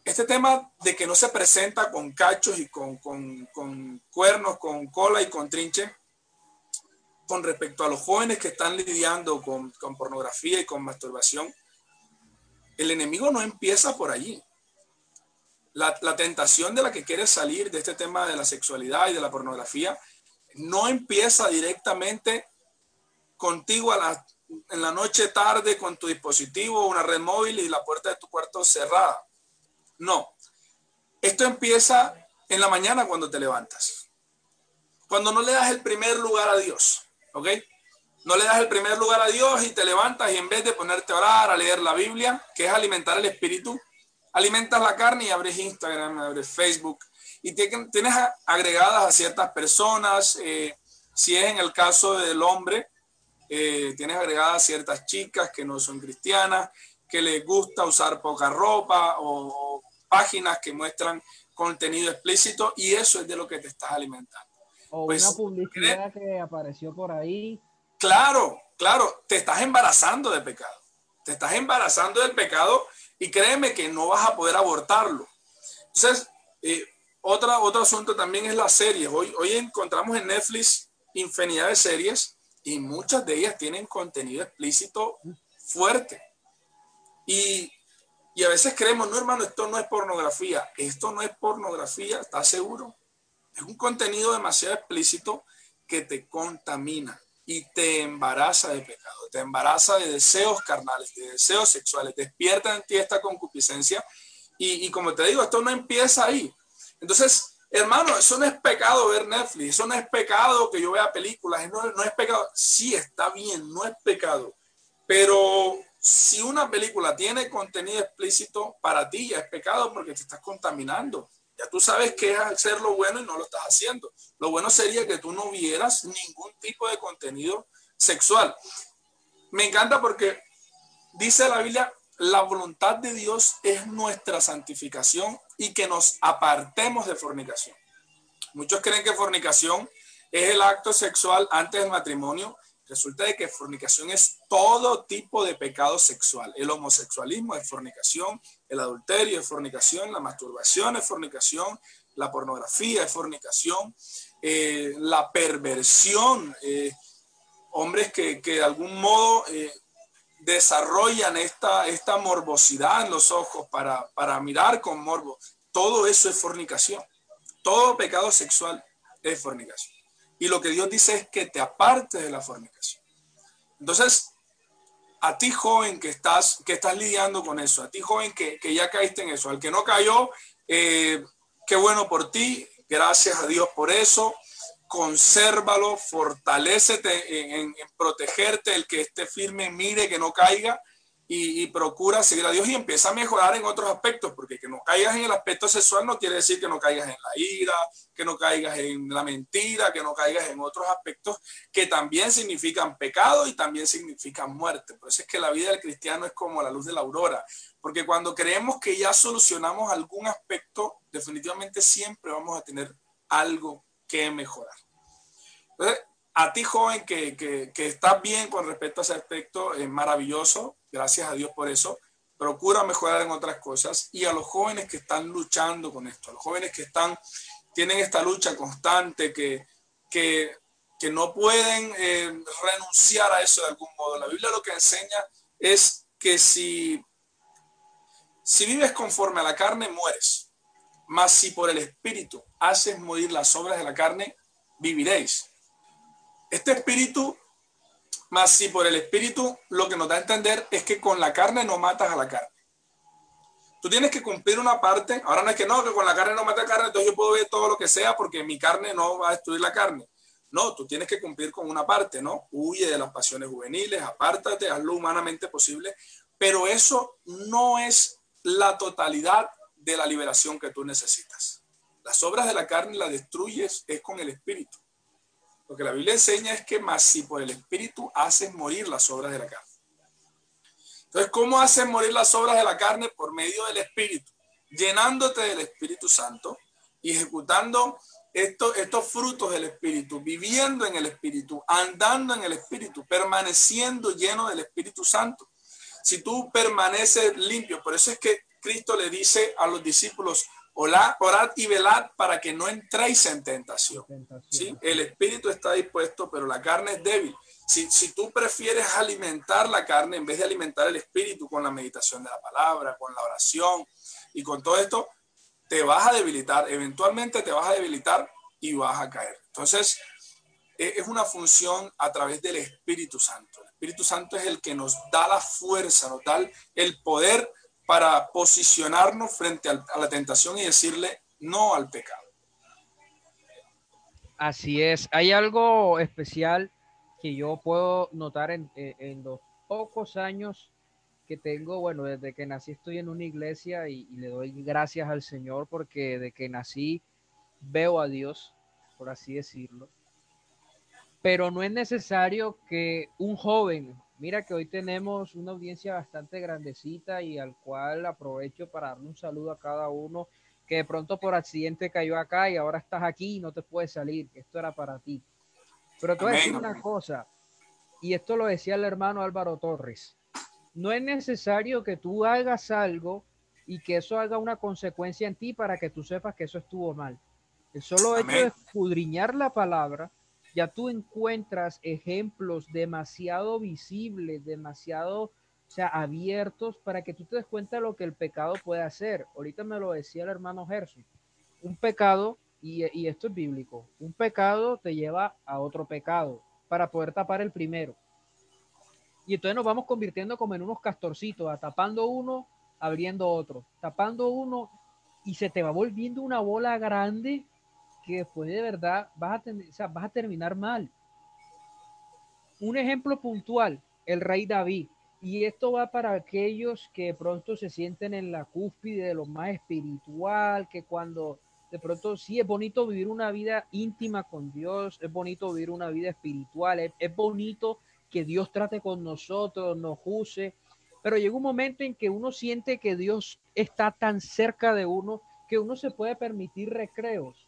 Este tema de que no se presenta con cachos y con cuernos, con cola y con trinche, con respecto a los jóvenes que están lidiando con pornografía y con masturbación, el enemigo no empieza por allí. La tentación de la que quieres salir de este tema de la sexualidad y de la pornografía no empieza directamente contigo en la noche tarde con tu dispositivo, una red móvil y la puerta de tu cuarto cerrada. No, esto empieza en la mañana cuando te levantas, cuando no le das el primer lugar a Dios, ¿ok? No le das el primer lugar a Dios y te levantas y en vez de ponerte a orar, a leer la Biblia, que es alimentar el espíritu, alimentas la carne y abres Instagram, abres Facebook y tienes agregadas a ciertas personas. Si es en el caso del hombre, tienes agregadas a ciertas chicas que no son cristianas, que les gusta usar poca ropa o páginas que muestran contenido explícito y eso es de lo que te estás alimentando. O pues, una publicidad que apareció por ahí. Claro, te estás embarazando de pecado. Te estás embarazando del pecado y créeme que no vas a poder abortarlo. Entonces, otro asunto también es las series. Hoy encontramos en Netflix infinidad de series y muchas de ellas tienen contenido explícito fuerte. Y a veces creemos, no hermano, esto no es pornografía. Esto no es pornografía, ¿estás seguro? Es un contenido demasiado explícito que te contamina y te embaraza de pecado, te embaraza de deseos carnales, de deseos sexuales, despierta en ti esta concupiscencia y como te digo, esto no empieza ahí. Entonces, hermano, eso no es pecado ver Netflix, eso no es pecado que yo vea películas, no es pecado. Sí, está bien, no es pecado, pero si una película tiene contenido explícito, para ti ya es pecado porque te estás contaminando. Ya tú sabes qué es hacer lo bueno y no lo estás haciendo. Lo bueno sería que tú no vieras ningún tipo de contenido sexual. Me encanta porque dice la Biblia, la voluntad de Dios es nuestra santificación y que nos apartemos de fornicación. Muchos creen que fornicación es el acto sexual antes del matrimonio. Resulta de que fornicación es todo tipo de pecado sexual. El homosexualismo es fornicación, el adulterio es fornicación, la masturbación es fornicación, la pornografía es fornicación, la perversión, hombres que de algún modo desarrollan esta morbosidad en los ojos para mirar con morbo, todo eso es fornicación. Todo pecado sexual es fornicación. Y lo que Dios dice es que te apartes de la fornicación. Entonces, a ti joven que estás lidiando con eso, a ti joven que ya caíste en eso, al que no cayó, qué bueno por ti, gracias a Dios por eso, consérvalo, fortalécete en protegerte, el que esté firme, mire que no caiga y procura seguir a Dios y empieza a mejorar en otros aspectos, porque que no caigas en el aspecto sexual no quiere decir que no caigas en la ira, que no caigas en la mentira, que no caigas en otros aspectos que también significan pecado y también significan muerte. Por eso es que la vida del cristiano es como la luz de la aurora, porque cuando creemos que ya solucionamos algún aspecto, definitivamente siempre vamos a tener algo que mejorar. Entonces, a ti joven que estás bien con respecto a ese aspecto, es maravilloso, gracias a Dios por eso, procura mejorar en otras cosas, y a los jóvenes que están luchando con esto, a los jóvenes que tienen esta lucha constante, que no pueden renunciar a eso de algún modo. La Biblia lo que enseña es que si vives conforme a la carne, mueres. Mas si por el Espíritu haces morir las obras de la carne, viviréis. Este Espíritu, mas si por el Espíritu, lo que nos da a entender es que con la carne no matas a la carne. Tú tienes que cumplir una parte. Ahora no es que con la carne no mata a la carne, entonces yo puedo ver todo lo que sea porque mi carne no va a destruir la carne. No, tú tienes que cumplir con una parte, ¿no? Huye de las pasiones juveniles, apártate, haz lo humanamente posible, pero eso no es la totalidad de la liberación que tú necesitas. Las obras de la carne las destruyes es con el Espíritu. Lo que la Biblia enseña es que más si por el Espíritu haces morir las obras de la carne. Entonces, ¿cómo haces morir las obras de la carne? Por medio del Espíritu, llenándote del Espíritu Santo y ejecutando estos frutos del Espíritu, viviendo en el Espíritu, andando en el Espíritu, permaneciendo lleno del Espíritu Santo. Si tú permaneces limpio, por eso es que Cristo le dice a los discípulos, orad y velad para que no entréis en tentación. ¿Sí? El espíritu está dispuesto, pero la carne es débil. Si tú prefieres alimentar la carne en vez de alimentar el espíritu con la meditación de la palabra, con la oración y con todo esto, te vas a debilitar, eventualmente te vas a debilitar y vas a caer. Entonces, es una función a través del Espíritu Santo. El Espíritu Santo es el que nos da la fuerza, nos da el poder para posicionarnos frente a la tentación y decirle no al pecado. Así es. Hay algo especial que yo puedo notar en los pocos años que tengo. Bueno, desde que nací estoy en una iglesia y le doy gracias al Señor porque de que nací veo a Dios, por así decirlo. Pero no es necesario que un joven, mira que hoy tenemos una audiencia bastante grandecita y al cual aprovecho para darle un saludo a cada uno que de pronto por accidente cayó acá y ahora estás aquí y no te puedes salir, esto era para ti. Pero te voy a decir una cosa, y esto lo decía el hermano Álvaro Torres, no es necesario que tú hagas algo y que eso haga una consecuencia en ti para que tú sepas que eso estuvo mal. El solo hecho de escudriñar la palabra, ya tú encuentras ejemplos demasiado visibles, demasiado, o sea, abiertos para que tú te des cuenta de lo que el pecado puede hacer. Ahorita me lo decía el hermano Gerson. Un pecado, y esto es bíblico, un pecado te lleva a otro pecado para poder tapar el primero. Y entonces nos vamos convirtiendo como en unos castorcitos, tapando uno, abriendo otro, tapando uno, y se te va volviendo una bola grande que después de verdad vas a terminar mal. Un ejemplo puntual, el rey David. Y esto va para aquellos que de pronto se sienten en la cúspide de lo más espiritual, que cuando de pronto sí es bonito vivir una vida íntima con Dios, es bonito vivir una vida espiritual, es bonito que Dios trate con nosotros, nos use, pero llega un momento en que uno siente que Dios está tan cerca de uno que uno se puede permitir recreos.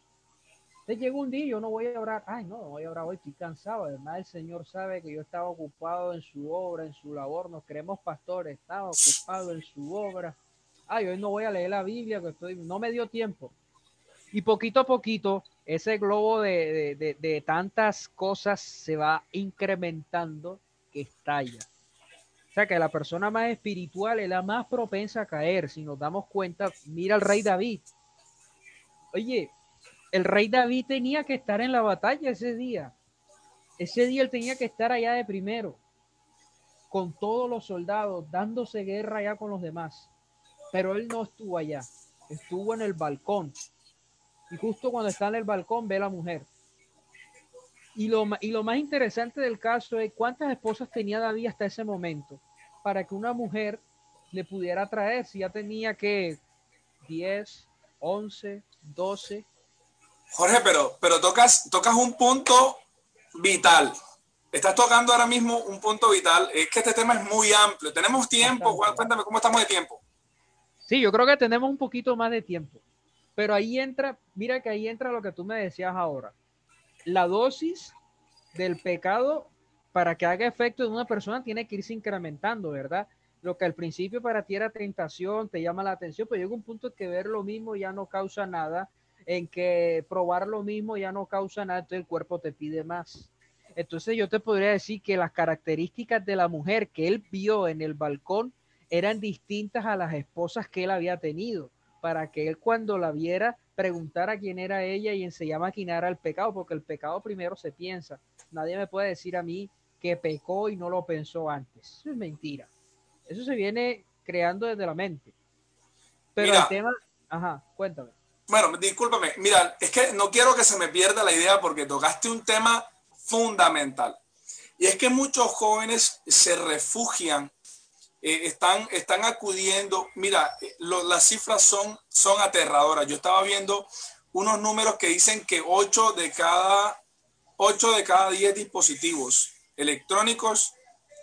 Entonces llegó un día, yo no voy a orar, ay no, voy a orar hoy, estoy cansado, además el Señor sabe que yo estaba ocupado en su obra, en su labor, nos creemos pastores, estaba ocupado en su obra, ay, hoy no voy a leer la Biblia, que no me dio tiempo. Y poquito a poquito, ese globo de tantas cosas se va incrementando que estalla. O sea, que la persona más espiritual es la más propensa a caer. Si nos damos cuenta, mira al rey David. Oye, el rey David tenía que estar en la batalla ese día. Ese día él tenía que estar allá de primero, con todos los soldados, dándose guerra allá con los demás. Pero él no estuvo allá, estuvo en el balcón. Y justo cuando está en el balcón ve a la mujer. Y lo más interesante del caso es cuántas esposas tenía David hasta ese momento para que una mujer le pudiera traer, si ya tenía que 10, 11, 12. Jorge, pero tocas un punto vital. Estás tocando ahora mismo un punto vital. Es que este tema es muy amplio. ¿Tenemos tiempo? Bastante. Cuéntame cómo estamos de tiempo. Sí, yo creo que tenemos un poquito más de tiempo. Pero ahí entra, mira que ahí entra lo que tú me decías ahora. La dosis del pecado para que haga efecto en una persona tiene que irse incrementando, ¿verdad? Lo que al principio para ti era tentación, te llama la atención, pero llega un punto en que ver lo mismo ya no causa nada, en que probar lo mismo ya no causa nada, entonces el cuerpo te pide más. Entonces yo te podría decir que las características de la mujer que él vio en el balcón eran distintas a las esposas que él había tenido, para que él cuando la viera preguntara quién era ella y enseñara a maquinar al pecado, porque el pecado primero se piensa. Nadie me puede decir a mí que pecó y no lo pensó antes. Eso es mentira. Eso se viene creando desde la mente. Pero el Mira, tema, ajá, cuéntame. bueno, discúlpame. Mira, es que no quiero que se me pierda la idea porque tocaste un tema fundamental. Y es que muchos jóvenes se refugian, están acudiendo. Mira, las cifras son aterradoras. Yo estaba viendo unos números que dicen que 8 de cada 10 dispositivos electrónicos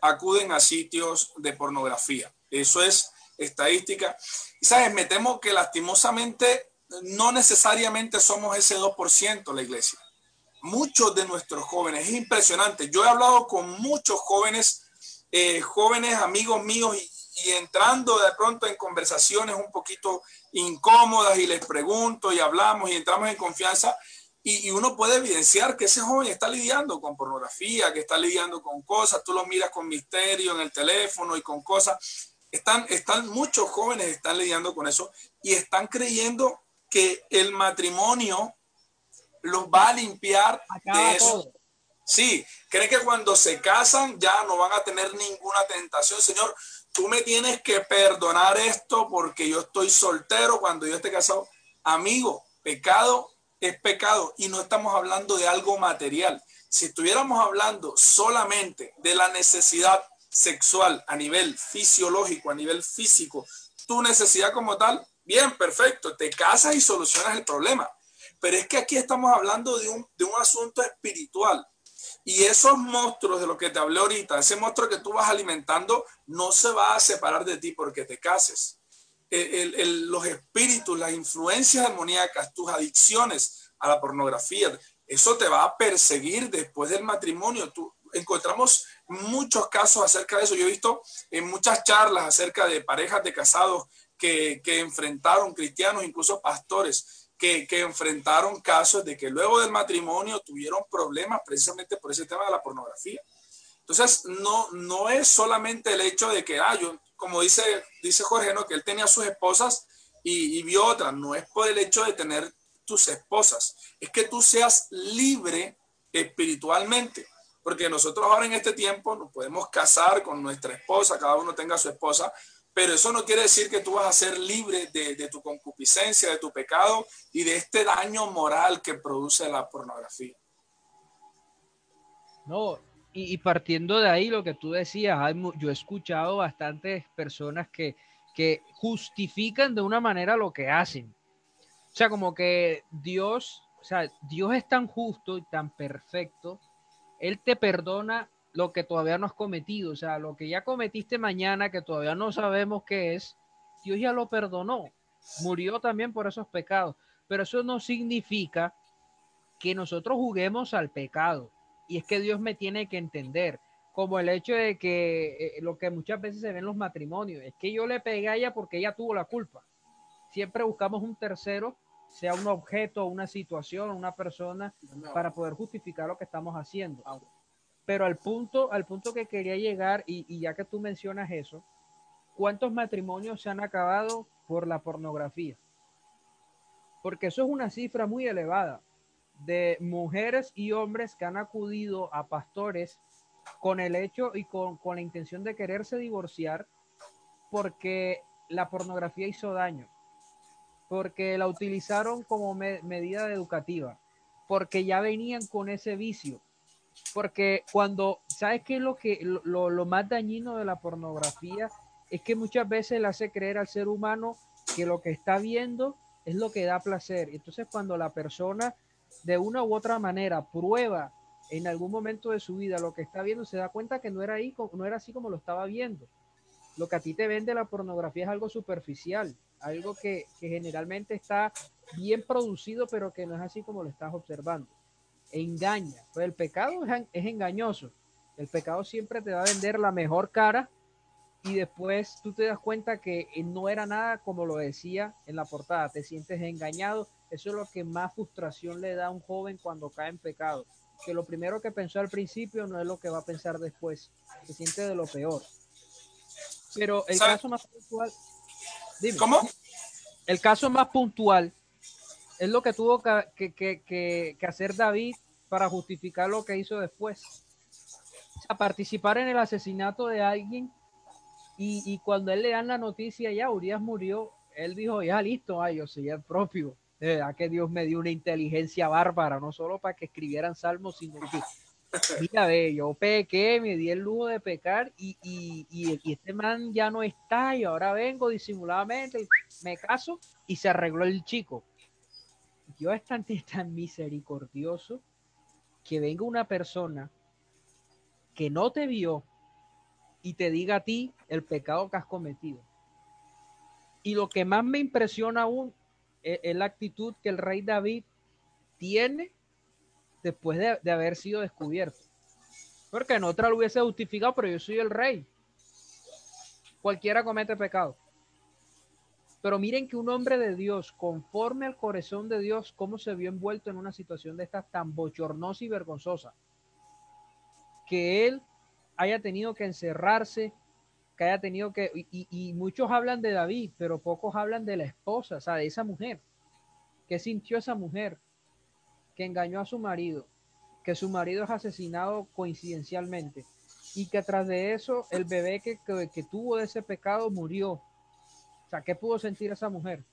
acuden a sitios de pornografía. Eso es estadística. Y sabes, me temo que lastimosamente no necesariamente somos ese 2% la iglesia. Muchos de nuestros jóvenes, es impresionante. Yo he hablado con muchos jóvenes, jóvenes amigos míos y entrando de pronto en conversaciones un poquito incómodas y les pregunto y hablamos y entramos en confianza y uno puede evidenciar que ese joven está lidiando con pornografía, que está lidiando con cosas, tú lo miras con misterio en el teléfono y con cosas. Muchos jóvenes están lidiando con eso y están creyendo que el matrimonio los va a limpiar de Acaba eso. todo. Sí, creen que cuando se casan ya no van a tener ninguna tentación. Señor, tú me tienes que perdonar esto porque yo estoy soltero cuando yo esté casado. Amigo, pecado es pecado y no estamos hablando de algo material. Si estuviéramos hablando solamente de la necesidad sexual a nivel fisiológico, a nivel físico, tu necesidad como tal, bien, perfecto, te casas y solucionas el problema. Pero es que aquí estamos hablando de un asunto espiritual. Y esos monstruos de los que te hablé ahorita, ese monstruo que tú vas alimentando, no se va a separar de ti porque te cases. Los espíritus, las influencias demoníacas, tus adicciones a la pornografía, eso te va a perseguir después del matrimonio. Encontramos muchos casos acerca de eso. Yo he visto en muchas charlas acerca de parejas de casados que enfrentaron cristianos, incluso pastores, que enfrentaron casos de que luego del matrimonio tuvieron problemas precisamente por ese tema de la pornografía. Entonces, no es solamente el hecho de que, como dice Jorge, ¿no? Que él tenía sus esposas y vio otras. No es por el hecho de tener tus esposas, es que tú seas libre espiritualmente. Porque nosotros ahora en este tiempo nos podemos casar con nuestra esposa, cada uno tenga su esposa, pero eso no quiere decir que tú vas a ser libre de tu concupiscencia, de tu pecado y de este daño moral que produce la pornografía. No, y partiendo de ahí lo que tú decías, yo he escuchado bastantes personas que justifican de una manera lo que hacen. O sea, como que Dios, o sea, Dios es tan justo y tan perfecto, Él te perdona lo que todavía no has cometido, o sea, lo que ya cometiste mañana, que todavía no sabemos qué es, Dios ya lo perdonó, murió también por esos pecados, pero eso no significa que nosotros juguemos al pecado. Y es que Dios me tiene que entender, como el hecho de que lo que muchas veces se ve en los matrimonios, es que yo le pegué a ella porque ella tuvo la culpa. Siempre buscamos un tercero, sea un objeto, una situación, una persona, para poder justificar lo que estamos haciendo. Pero al punto que quería llegar, y ya que tú mencionas eso, ¿cuántos matrimonios se han acabado por la pornografía? Porque eso es una cifra muy elevada de mujeres y hombres que han acudido a pastores con el hecho y con la intención de quererse divorciar porque la pornografía hizo daño, porque la utilizaron como medida educativa, porque ya venían con ese vicio. Porque cuando, ¿sabes qué es lo más dañino de la pornografía? Es que muchas veces le hace creer al ser humano que lo que está viendo es lo que da placer. Entonces, cuando la persona de una u otra manera prueba en algún momento de su vida lo que está viendo, se da cuenta que no era ahí, no era así como lo estaba viendo. Lo que a ti te vende la pornografía es algo superficial, algo que generalmente está bien producido, pero que no es así como lo estás observando. Engaña. Pues el pecado es engañoso. El pecado siempre te va a vender la mejor cara y después tú te das cuenta que no era nada como lo decía en la portada. Te sientes engañado. Eso es lo que más frustración le da a un joven cuando cae en pecado. Que lo primero que pensó al principio no es lo que va a pensar después. Se siente de lo peor. Pero el ¿Sabe? caso más puntual, dime, ¿Cómo? el caso más puntual es lo que tuvo que hacer David para justificar lo que hizo después. O sea, participar en el asesinato de alguien y cuando él le dan la noticia, ya Urias murió, él dijo, ya listo, ay, yo soy el propio. De verdad que Dios me dio una inteligencia bárbara, no solo para que escribieran salmos, sino que, mira, ve, yo pequé, me di el lujo de pecar y este man ya no está y ahora vengo disimuladamente, me caso y se arregló el chico. Dios es tan misericordioso que venga una persona que no te vio y te diga a ti el pecado que has cometido. Y lo que más me impresiona aún es la actitud que el rey David tiene después de haber sido descubierto. Porque en otra lo hubiese justificado, pero yo soy el rey. Cualquiera comete pecado. Pero miren que un hombre de Dios, conforme al corazón de Dios, cómo se vio envuelto en una situación de estas tan bochornosa y vergonzosa, que él haya tenido que encerrarse, que haya tenido que, y muchos hablan de David, pero pocos hablan de la esposa, o sea, de esa mujer. ¿Qué sintió esa mujer que engañó a su marido? Que su marido es asesinado coincidencialmente y que tras de eso el bebé que tuvo de ese pecado murió. O sea, ¿qué pudo sentir esa mujer?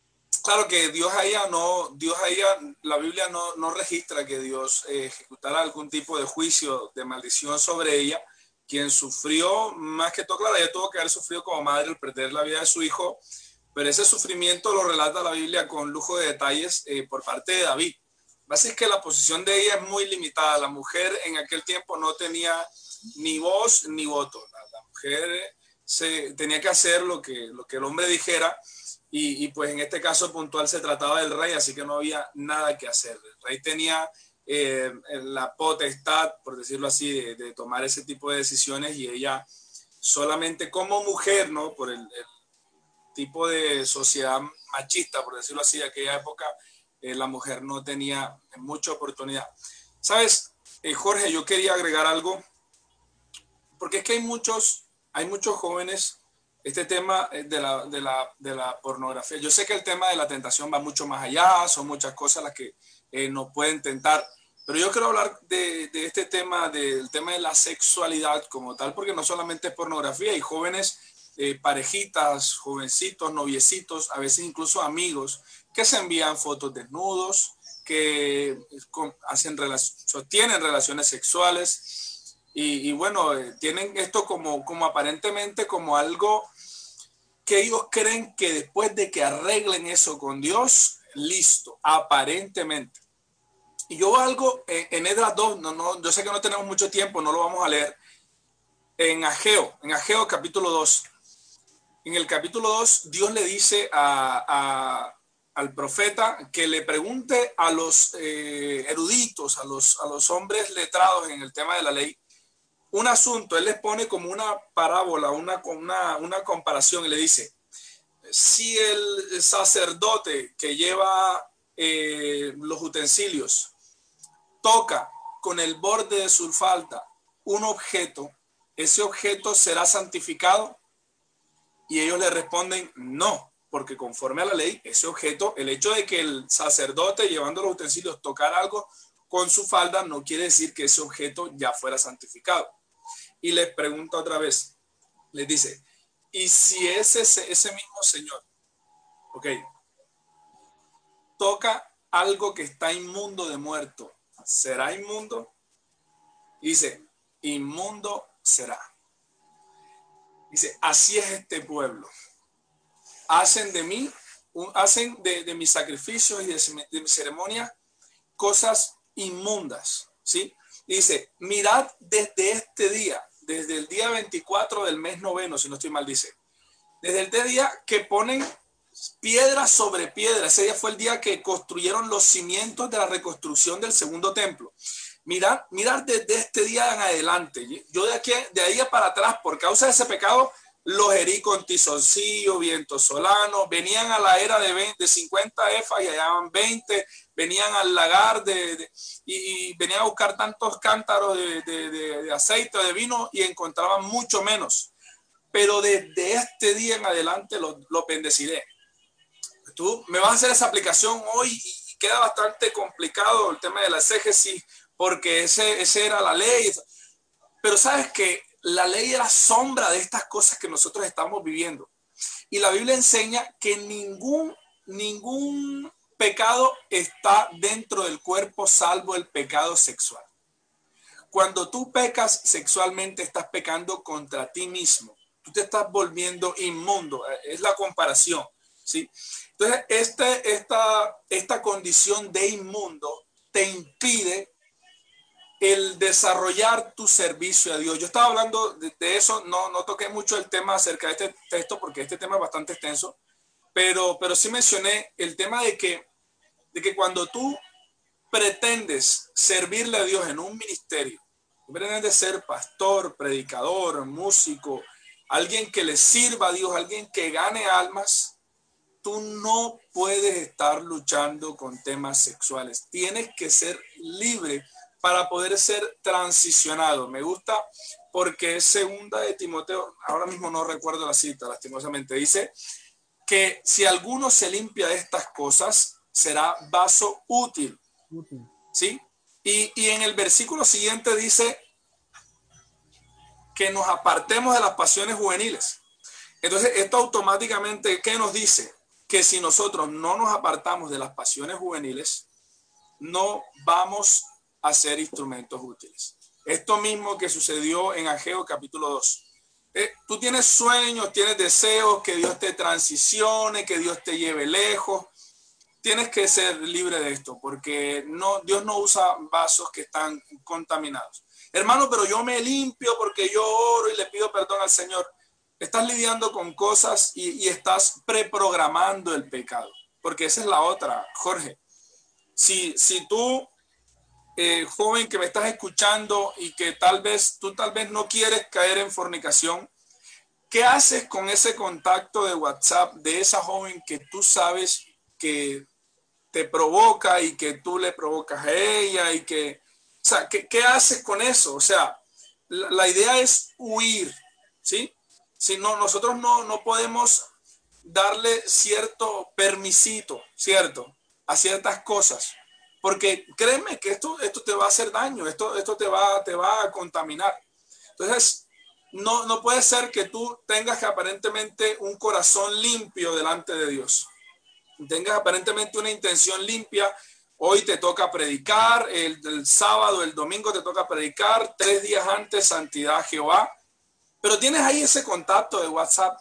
Claro que Dios a ella, la Biblia no registra que Dios ejecutara algún tipo de juicio de maldición sobre ella. Quien sufrió, más que todo, claro, ella tuvo que haber sufrido como madre el perder la vida de su hijo, pero ese sufrimiento lo relata la Biblia con lujo de detalles por parte de David. Así es que la posición de ella es muy limitada. La mujer en aquel tiempo no tenía ni voz ni voto. La mujer tenía que hacer lo que el hombre dijera. Y pues en este caso puntual se trataba del rey, así que no había nada que hacer. El rey tenía la potestad, por decirlo así, de tomar ese tipo de decisiones y ella solamente como mujer, ¿no? Por el tipo de sociedad machista, por decirlo así, de aquella época, la mujer no tenía mucha oportunidad. ¿Sabes, Jorge? Yo quería agregar algo, porque es que hay muchos jóvenes, este tema de la pornografía. Yo sé que el tema de la tentación va mucho más allá, son muchas cosas las que nos pueden tentar, pero yo quiero hablar de este tema, del tema de la sexualidad como tal, porque no solamente es pornografía, hay jóvenes, parejitas, jovencitos, noviecitos, a veces incluso amigos, que se envían fotos desnudos, que sostienen relaciones sexuales y bueno, tienen esto como aparentemente como algo que ellos creen que después de que arreglen eso con Dios, listo, aparentemente. Y yo algo en Esdras 2, yo sé que no tenemos mucho tiempo, no lo vamos a leer, en Ageo capítulo 2. En el capítulo 2, Dios le dice al profeta que le pregunte a los eruditos, a los hombres letrados en el tema de la ley, un asunto. Él les pone como una parábola, una comparación y le dice, si el sacerdote que lleva los utensilios toca con el borde de su falda un objeto, ¿ese objeto será santificado? Y ellos le responden, no, porque conforme a la ley, ese objeto, el hecho de que el sacerdote llevando los utensilios tocara algo con su falda, no quiere decir que ese objeto ya fuera santificado. Y les pregunta otra vez, les dice, ¿y si ese mismo señor, ok, toca algo que está inmundo de muerto, será inmundo? Y dice, inmundo será. Dice, así es este pueblo. Hacen de mí, hacen de mis sacrificios y de mi ceremonia cosas inmundas, ¿sí? Y dice, mirad desde este día, desde el día 24 del mes noveno, si no estoy mal, dice, desde el día que ponen piedra sobre piedra, ese día fue el día que construyeron los cimientos de la reconstrucción del segundo templo. Mirad desde este día en adelante. Yo de ahí para atrás, por causa de ese pecado, los herí con tizoncillo, viento solano, venían a la era de 50 efas y hallaban 20, venían al lagar y venían a buscar tantos cántaros de aceite, de vino y encontraban mucho menos. Pero desde este día en adelante lo bendeciré. Tú me vas a hacer esa aplicación hoy y queda bastante complicado el tema de la exégesis porque ese era la ley. Pero sabes que la ley era sombra de estas cosas que nosotros estamos viviendo. Y la Biblia enseña que ningún pecado está dentro del cuerpo salvo el pecado sexual. Cuando tú pecas sexualmente, estás pecando contra ti mismo. Tú te estás volviendo inmundo. Es la comparación, ¿sí? Entonces, esta condición de inmundo te impide el desarrollar tu servicio a Dios. Yo estaba hablando de eso, no toqué mucho el tema acerca de este texto porque este tema es bastante extenso, pero sí mencioné el tema de que cuando tú pretendes servirle a Dios en un ministerio, pretendes ser pastor, predicador, músico, alguien que le sirva a Dios, alguien que gane almas, tú no puedes estar luchando con temas sexuales. Tienes que ser libre para poder ser transicionado. Me gusta porque es segunda de Timoteo, ahora mismo no recuerdo la cita, lastimosamente, dice que si alguno se limpia de estas cosas, será vaso útil. ¿Sí? Y en el versículo siguiente dice que nos apartemos de las pasiones juveniles. Entonces, esto automáticamente, ¿qué nos dice? Que si nosotros no nos apartamos de las pasiones juveniles, no vamos a ser instrumentos útiles. Esto mismo que sucedió en Ageo capítulo 2. Tú tienes sueños, tienes deseos, que Dios te transicione, que Dios te lleve lejos. Tienes que ser libre de esto, porque Dios no usa vasos que están contaminados. Hermano, pero yo me limpio porque yo oro y le pido perdón al Señor. Estás lidiando con cosas y estás preprogramando el pecado, porque esa es la otra, Jorge. Si tú, joven que me estás escuchando y que tal vez no quieres caer en fornicación, ¿qué haces con ese contacto de WhatsApp de esa joven que tú sabes que te provoca y que tú le provocas a ella y que, o sea, ¿qué haces con eso? O sea, la idea es huir, ¿sí? Si no, nosotros no podemos darle cierto permisito, ¿cierto? A ciertas cosas, porque créeme que esto te va a hacer daño, esto te va a contaminar. Entonces, no puede ser que tú tengas aparentemente un corazón limpio delante de Dios. Tengas aparentemente una intención limpia. Hoy te toca predicar, el sábado, el domingo te toca predicar, 3 días antes santidad a Jehová, pero tienes ahí ese contacto de WhatsApp,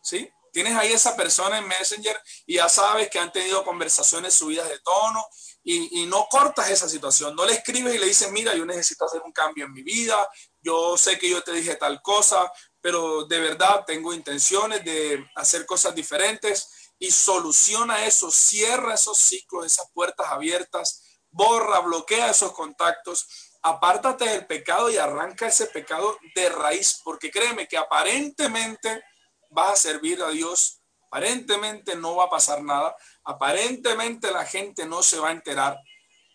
¿sí? Tienes ahí esa persona en Messenger y ya sabes que han tenido conversaciones subidas de tono y no cortas esa situación, no le escribes y le dices, mira, yo necesito hacer un cambio en mi vida, yo sé que yo te dije tal cosa, pero de verdad tengo intenciones de hacer cosas diferentes. Y soluciona eso, cierra esos ciclos, esas puertas abiertas, borra, bloquea esos contactos, apártate del pecado y arranca ese pecado de raíz, porque créeme que aparentemente vas a servir a Dios, aparentemente no va a pasar nada, aparentemente la gente no se va a enterar,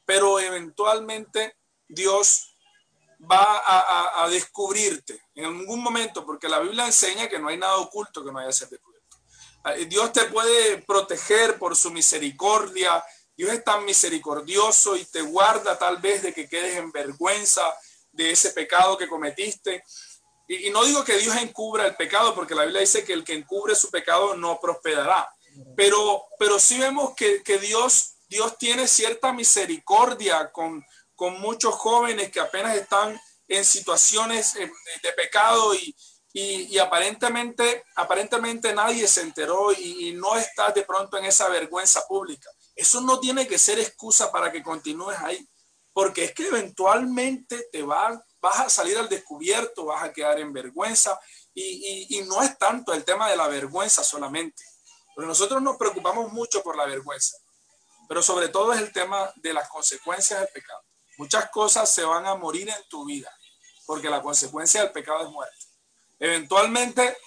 pero eventualmente Dios va a descubrirte en algún momento, porque la Biblia enseña que no hay nada oculto que no haya de ser descubierto. Dios te puede proteger por su misericordia. Dios es tan misericordioso y te guarda tal vez de que quedes en vergüenza de ese pecado que cometiste. Y no digo que Dios encubra el pecado, porque la Biblia dice que el que encubre su pecado no prosperará. Pero sí vemos que Dios tiene cierta misericordia con muchos jóvenes que apenas están en situaciones de pecado y aparentemente nadie se enteró y no estás de pronto en esa vergüenza pública. Eso no tiene que ser excusa para que continúes ahí, porque es que eventualmente vas a salir al descubierto, vas a quedar en vergüenza y no es tanto el tema de la vergüenza solamente, porque nosotros nos preocupamos mucho por la vergüenza, pero sobre todo es el tema de las consecuencias del pecado. Muchas cosas se van a morir en tu vida, porque la consecuencia del pecado es muerte. Eventualmente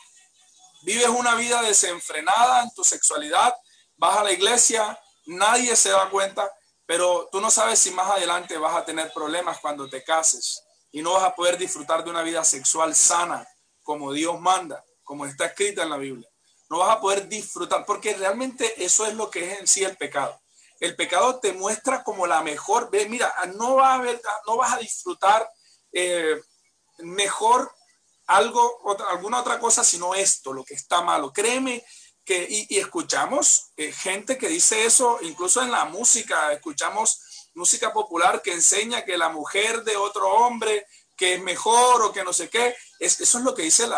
vives una vida desenfrenada en tu sexualidad, vas a la iglesia, nadie se da cuenta, pero tú no sabes si más adelante vas a tener problemas cuando te cases y no vas a poder disfrutar de una vida sexual sana, como Dios manda, como está escrita en la Biblia. No vas a poder disfrutar, porque realmente eso es lo que es en sí el pecado. El pecado te muestra como la mejor, mira, no vas a disfrutar mejor alguna otra cosa sino esto, lo que está malo. Créeme que, y escuchamos gente que dice eso, incluso en la música, escuchamos música popular que enseña que la mujer de otro hombre que es mejor o que no sé qué, eso es lo que dice el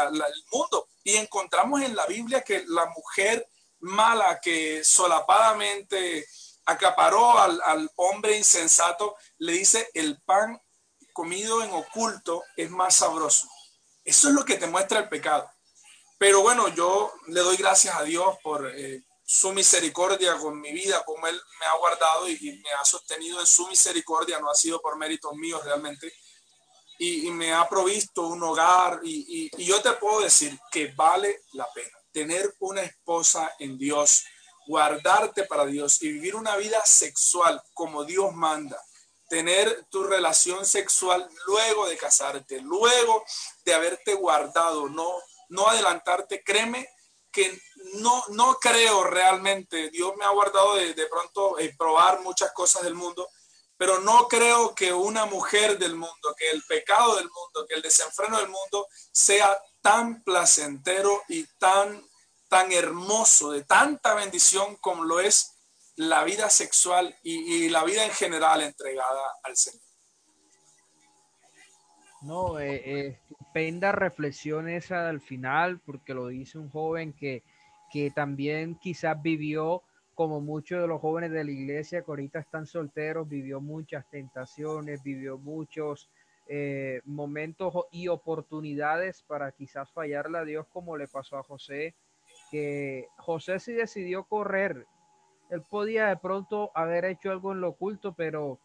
mundo. Y encontramos en la Biblia que la mujer mala que solapadamente acaparó al hombre insensato, le dice: el pan comido en oculto es más sabroso. Eso es lo que te muestra el pecado. Pero bueno, yo le doy gracias a Dios por su misericordia con mi vida, como Él me ha guardado y me ha sostenido en su misericordia. No ha sido por méritos míos realmente. Y me ha provisto un hogar. Y yo te puedo decir que vale la pena tener una esposa en Dios, guardarte para Dios y vivir una vida sexual como Dios manda. Tener tu relación sexual luego de casarte, luego de haberte guardado, no adelantarte. Créeme que no creo realmente. Dios me ha guardado de pronto probar muchas cosas del mundo, pero no creo que una mujer del mundo, que el pecado del mundo, que el desenfreno del mundo sea tan placentero y tan hermoso, de tanta bendición como lo es la vida sexual y la vida en general entregada al Señor. No, estupenda reflexión esa al final, porque lo dice un joven que también quizás vivió, como muchos de los jóvenes de la iglesia que ahorita están solteros, vivió muchas tentaciones, vivió muchos momentos y oportunidades para quizás fallarle a Dios, como le pasó a José, que José sí decidió correr. Él podía de pronto haber hecho algo en lo oculto, pero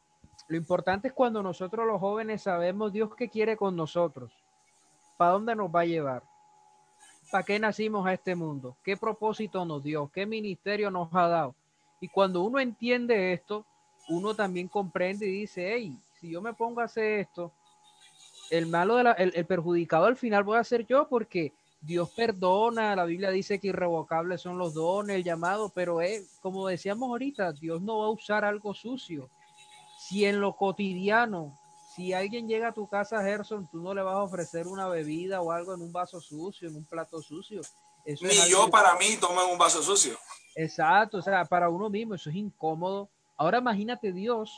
lo importante es cuando nosotros los jóvenes sabemos Dios qué quiere con nosotros, para dónde nos va a llevar, para qué nacimos a este mundo, qué propósito nos dio, qué ministerio nos ha dado. Y cuando uno entiende esto, uno también comprende y dice: hey, si yo me pongo a hacer esto, el malo, el perjudicado al final voy a ser yo, porque Dios perdona. La Biblia dice que irrevocables son los dones, el llamado, pero como decíamos ahorita, Dios no va a usar algo sucio. Si en lo cotidiano, si alguien llega a tu casa, Gerson, tú no le vas a ofrecer una bebida o algo en un vaso sucio, en un plato sucio. Eso es Ni algo... yo para mí tomo en un vaso sucio. Exacto, o sea, para uno mismo eso es incómodo. Ahora imagínate Dios,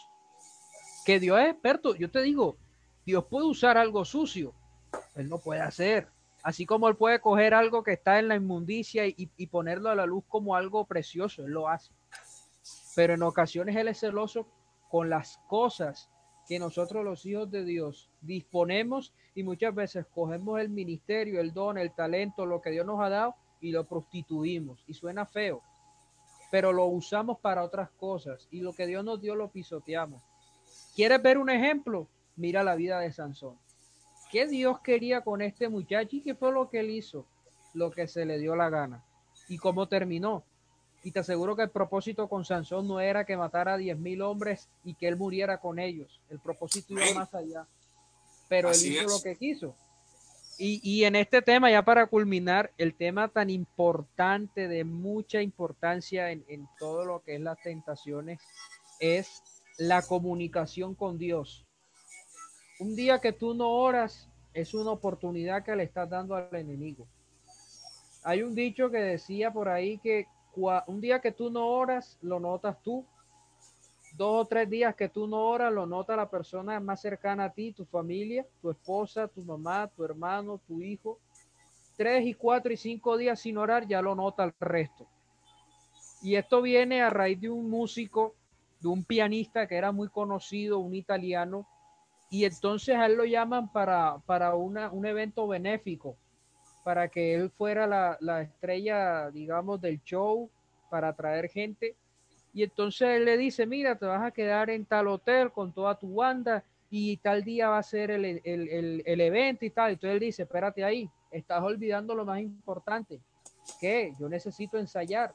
que Dios es experto. Yo te digo, Dios puede usar algo sucio, Él no puede hacer. Así como Él puede coger algo que está en la inmundicia y ponerlo a la luz como algo precioso, Él lo hace. Pero en ocasiones Él es celoso con las cosas que nosotros los hijos de Dios disponemos, y muchas veces cogemos el ministerio, el don, el talento, lo que Dios nos ha dado, y lo prostituimos. Y suena feo, pero lo usamos para otras cosas, y lo que Dios nos dio lo pisoteamos. ¿Quieres ver un ejemplo? Mira la vida de Sansón. ¿Qué Dios quería con este muchacho y qué fue lo que él hizo? Lo que se le dio la gana. ¿Y cómo terminó? Y te aseguro que el propósito con Sansón no era que matara a 10,000 hombres y que él muriera con ellos. El propósito iba Amén. más allá. pero él Así hizo lo es. que quiso. Y en este tema, ya para culminar, el tema tan importante, de mucha importancia en todo lo que es las tentaciones, es la comunicación con Dios. Un día que tú no oras es una oportunidad que le estás dando al enemigo. Hay un dicho que decía por ahí que un día que tú no oras, lo notas tú. 2 o 3 días que tú no oras, lo nota la persona más cercana a ti, tu familia, tu esposa, tu mamá, tu hermano, tu hijo. 3 y 4 y 5 días sin orar, ya lo nota el resto. Y esto viene a raíz de un músico, de un pianista que era muy conocido, un italiano, y entonces a él lo llaman para un evento benéfico, para que él fuera la estrella, digamos, del show, para atraer gente. Y entonces él le dice, mira, te vas a quedar en tal hotel con toda tu banda y tal día va a ser el evento y tal. Entonces él dice, espérate ahí, estás olvidando lo más importante, que yo necesito ensayar.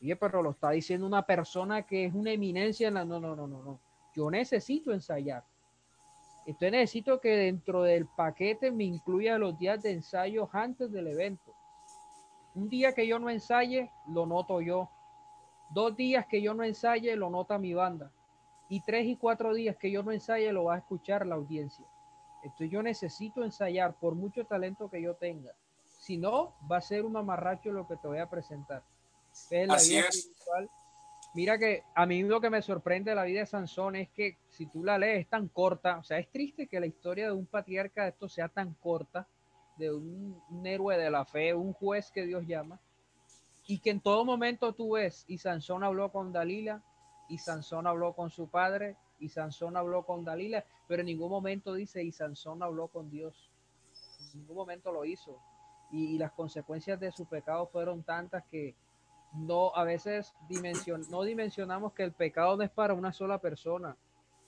Oye, pero lo está diciendo una persona que es una eminencia en la... No, no, no, no, no. Yo necesito ensayar. Entonces necesito que dentro del paquete me incluya los días de ensayos antes del evento. Un día que yo no ensaye, lo noto yo. 2 días que yo no ensaye, lo nota mi banda. Y 3 y 4 días que yo no ensaye, lo va a escuchar la audiencia. Entonces yo necesito ensayar por mucho talento que yo tenga. Si no, va a ser un mamarracho lo que te voy a presentar. En la Así vida es. espiritual, mira que a mí lo que me sorprende de la vida de Sansón es que si tú la lees es tan corta, o sea, es triste que la historia de un patriarca de esto sea tan corta, de un héroe de la fe, un juez que Dios llama, y que en todo momento tú ves, y Sansón habló con Dalila, y Sansón habló con su padre, y Sansón habló con Dalila, pero en ningún momento dice, y Sansón habló con Dios. En ningún momento lo hizo. Y las consecuencias de su pecado fueron tantas que no, a veces no dimensionamos que el pecado no es para una sola persona.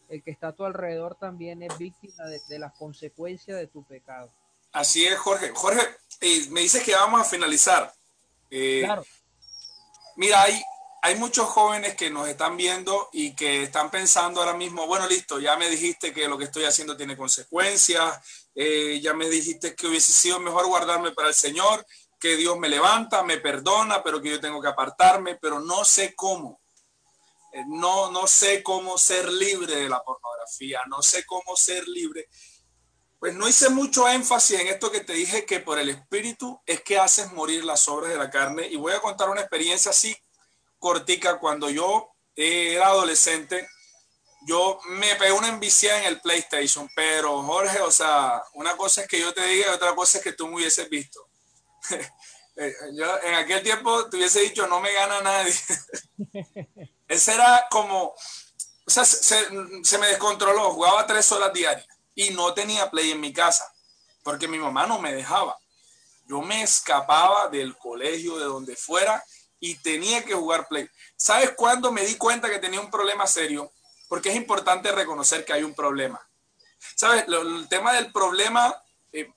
El que está a tu alrededor también es víctima de las consecuencias de tu pecado. Así es, Jorge. Jorge, me dices que vamos a finalizar. Eh, Claro, Mira, hay muchos jóvenes que nos están viendo y que están pensando ahora mismo, bueno, listo, ya me dijiste que lo que estoy haciendo tiene consecuencias, ya me dijiste que hubiese sido mejor guardarme para el Señor, que Dios me levanta, me perdona, pero que yo tengo que apartarme, pero no sé cómo. No sé cómo ser libre de la pornografía, no sé cómo ser libre. Pues no hice mucho énfasis en esto que te dije, que por el Espíritu es que haces morir las obras de la carne. Y voy a contar una experiencia así cortica. Cuando yo era adolescente, yo me pegué una enviciada en el PlayStation, pero Jorge, o sea, una cosa es que yo te diga y otra cosa es que tú me hubieses visto. Yo en aquel tiempo te hubiese dicho, no me gana nadie. Ese era como, o sea, se me descontroló, jugaba 3 horas diarias y no tenía Play en mi casa, porque mi mamá no me dejaba. Yo me escapaba del colegio, de donde fuera, y tenía que jugar Play. ¿Sabes cuándo me di cuenta que tenía un problema serio? Porque es importante reconocer que hay un problema. ¿Sabes? El tema del problema,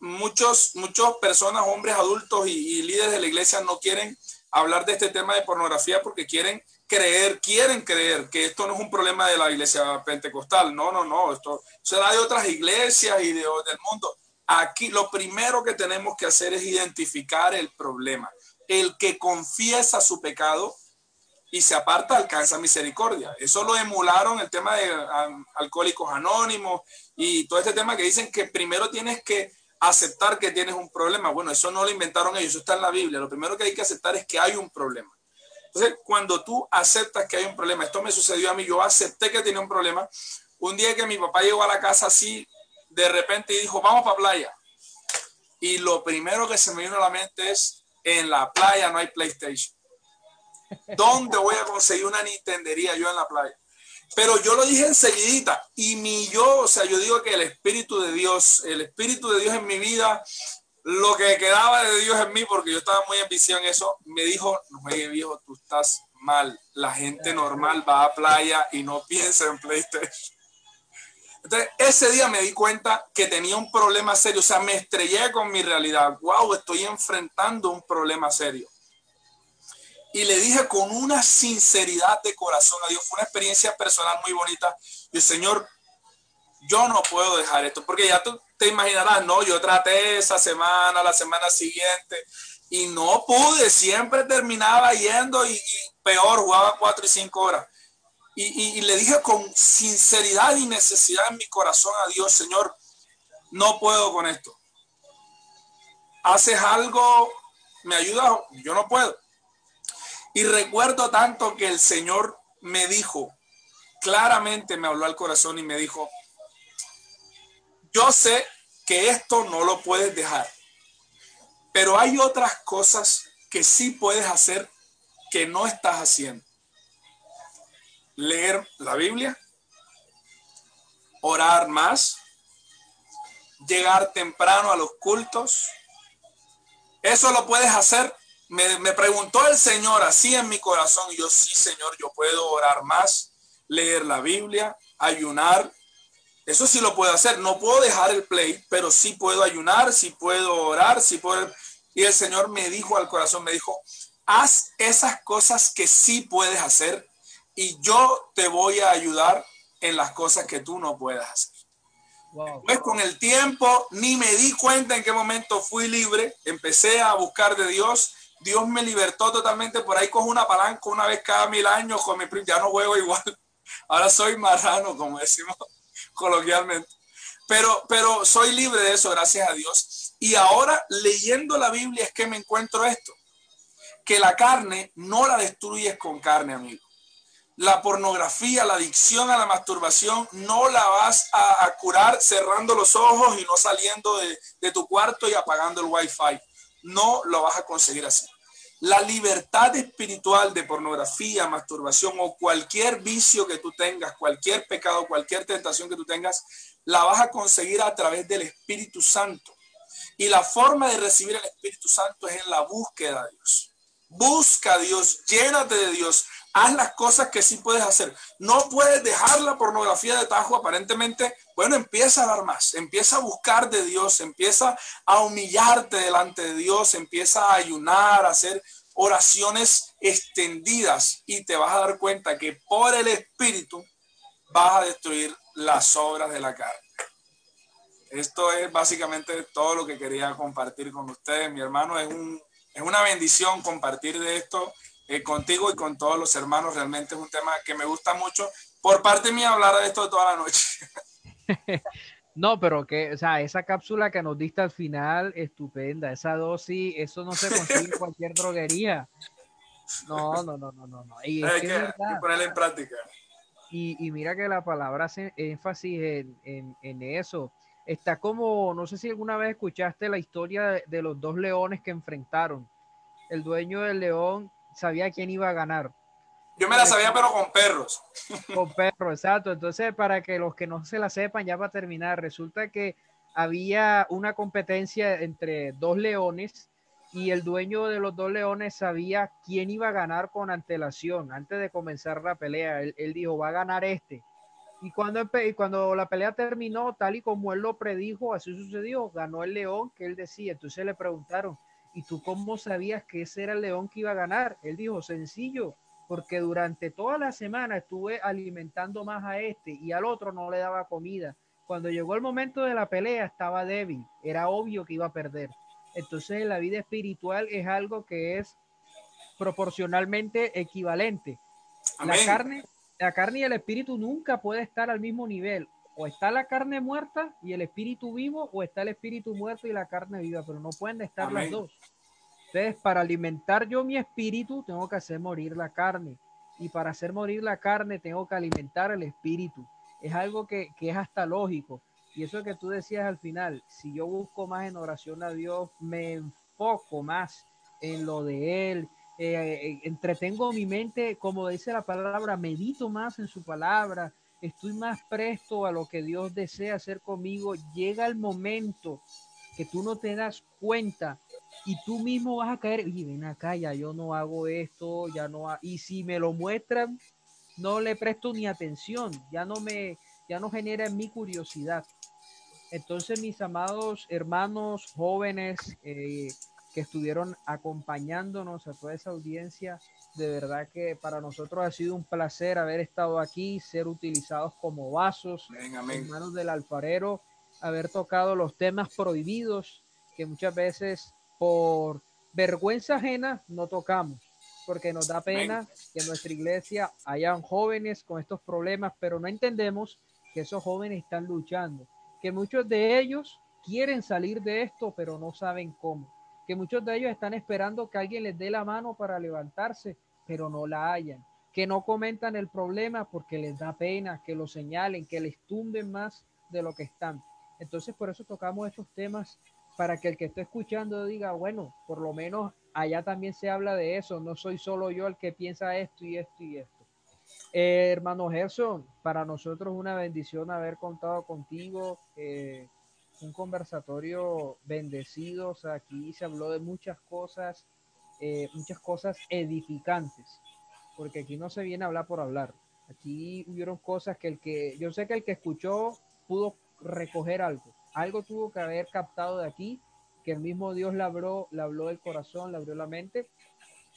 muchas personas, hombres adultos y líderes de la iglesia no quieren hablar de este tema de pornografía porque quieren creer que esto no es un problema de la iglesia pentecostal. No, no, no. Esto será de otras iglesias y del mundo. Aquí lo primero que tenemos que hacer es identificar el problema. El que confiesa su pecado y se aparta alcanza misericordia. Eso lo emularon el tema de Alcohólicos Anónimos y todo este tema que dicen que primero tienes que aceptar que tienes un problema. Bueno, eso no lo inventaron ellos, eso está en la Biblia. Lo primero que hay que aceptar es que hay un problema. Entonces, cuando tú aceptas que hay un problema, esto me sucedió a mí, yo acepté que tenía un problema. Un día que mi papá llegó a la casa así, de repente, y dijo, vamos para playa. Y lo primero que se me vino a la mente es, en la playa no hay PlayStation. ¿Dónde voy a conseguir una Nintendería yo en la playa? Pero yo lo dije enseguidita y o sea, yo digo que el Espíritu de Dios en mi vida, lo que quedaba de Dios en mí, porque yo estaba muy enviciado en eso, me dijo, no, oye viejo, tú estás mal, la gente normal va a playa y no piensa en PlayStation. Entonces, ese día me di cuenta que tenía un problema serio, o sea, me estrellé con mi realidad, wow, estoy enfrentando un problema serio. Y le dije con una sinceridad de corazón a Dios, fue una experiencia personal muy bonita. Y el Señor, yo no puedo dejar esto, porque ya tú te imaginarás, no, yo traté esa semana, la semana siguiente, y no pude, siempre terminaba yendo y peor, jugaba 4 y 5 horas. Y le dije con sinceridad y necesidad en mi corazón a Dios, Señor, no puedo con esto. Haces algo, me ayudas, yo no puedo. Y recuerdo tanto que el Señor me dijo, claramente me habló al corazón y me dijo, yo sé que esto no lo puedes dejar, pero hay otras cosas que sí puedes hacer que no estás haciendo. Leer la Biblia, orar más, llegar temprano a los cultos. Eso lo puedes hacer. Me preguntó el Señor así en mi corazón y yo, sí, Señor, yo puedo orar más, leer la Biblia, ayunar. Eso sí lo puedo hacer. No puedo dejar el play, pero sí puedo ayunar, sí puedo orar, sí puedo. Y el Señor me dijo al corazón, me dijo, haz esas cosas que sí puedes hacer y yo te voy a ayudar en las cosas que tú no puedas hacer. Wow. Pues con el tiempo ni me di cuenta en qué momento fui libre, empecé a buscar de Dios, Dios me libertó totalmente, por ahí cojo una palanca una vez cada 1000 años, con mi primo, ya no juego igual, ahora soy marrano, como decimos coloquialmente, pero soy libre de eso, gracias a Dios. Y ahora leyendo la Biblia es que me encuentro esto, que la carne no la destruyes con carne, amigo. La pornografía, la adicción a la masturbación, no la vas a curar cerrando los ojos y no saliendo de tu cuarto y apagando el wifi. No lo vas a conseguir así. La libertad espiritual de pornografía, masturbación o cualquier vicio que tú tengas, cualquier pecado, cualquier tentación que tú tengas, la vas a conseguir a través del Espíritu Santo. Y la forma de recibir el Espíritu Santo es en la búsqueda de Dios. Busca a Dios, llénate de Dios, haz las cosas que sí puedes hacer. No puedes dejar la pornografía de tajo, aparentemente. Bueno, empieza a dar más, empieza a buscar de Dios, empieza a humillarte delante de Dios, empieza a ayunar, a hacer oraciones extendidas y te vas a dar cuenta que por el Espíritu vas a destruir las obras de la carne. Esto es básicamente todo lo que quería compartir con ustedes, mi hermano. Es una bendición compartir de esto contigo y con todos los hermanos. Realmente es un tema que me gusta mucho. Por parte mía, hablar de esto toda la noche. No, pero que, o sea, esa cápsula que nos diste al final, estupenda. Esa dosis, eso no se consigue en cualquier droguería. No. Y es Hay que que, es verdad. ponerla en práctica. Y mira que la palabra hace énfasis en eso. Está como, no sé si alguna vez escuchaste la historia de los dos leones que enfrentaron. El dueño del león sabía quién iba a ganar. Yo me la sabía, pero con perros. Con perros, exacto. Entonces, para que los que no se la sepan, ya para terminar, resulta que había una competencia entre dos leones y el dueño de los dos leones sabía quién iba a ganar con antelación. Antes de comenzar la pelea, él dijo, va a ganar este. Y cuando la pelea terminó, tal y como él lo predijo, así sucedió, ganó el león que él decía. Entonces le preguntaron, ¿y tú cómo sabías que ese era el león que iba a ganar? Él dijo, sencillo, porque durante toda la semana estuve alimentando más a este y al otro no le daba comida. Cuando llegó el momento de la pelea estaba débil, era obvio que iba a perder. Entonces la vida espiritual es algo que es proporcionalmente equivalente. Amén. La carne y el espíritu nunca puede estar al mismo nivel. O está la carne muerta y el espíritu vivo, o está el espíritu muerto y la carne viva, pero no pueden estar Amén. las dos. Entonces, para alimentar yo mi espíritu, tengo que hacer morir la carne. Y para hacer morir la carne, tengo que alimentar el espíritu. Es algo que es hasta lógico. Y eso que tú decías al final, si yo busco más en oración a Dios, me enfoco más en lo de Él, entretengo mi mente, como dice la palabra, medito más en su palabra, estoy más presto a lo que Dios desea hacer conmigo. Llega el momento que tú no te das cuenta y tú mismo vas a caer, y ven acá, ya yo no hago esto, ya no, y si me lo muestran, no le presto ni atención, ya no genera en mí curiosidad. Entonces, mis amados hermanos jóvenes, que estuvieron acompañándonos, a toda esa audiencia. De verdad que para nosotros ha sido un placer haber estado aquí, ser utilizados como vasos Amén, en amén. manos del alfarero, haber tocado los temas prohibidos que muchas veces por vergüenza ajena no tocamos, porque nos da Amén. pena que en nuestra iglesia hayan jóvenes con estos problemas, pero no entendemos que esos jóvenes están luchando, que muchos de ellos quieren salir de esto, pero no saben cómo, que muchos de ellos están esperando que alguien les dé la mano para levantarse, pero no la hayan, que no comentan el problema porque les da pena, que lo señalen, que les tumben más de lo que están. Entonces, por eso tocamos estos temas para que el que esté escuchando diga, bueno, por lo menos allá también se habla de eso, no soy solo yo el que piensa esto y esto y esto. Hermano Gerson, para nosotros una bendición haber contado contigo, un conversatorio bendecido, o sea, aquí se habló de muchas cosas edificantes, porque aquí no se viene a hablar por hablar, aquí hubieron cosas yo sé que el que escuchó pudo recoger algo tuvo que haber captado de aquí, que el mismo Dios le habló del corazón, le abrió la mente.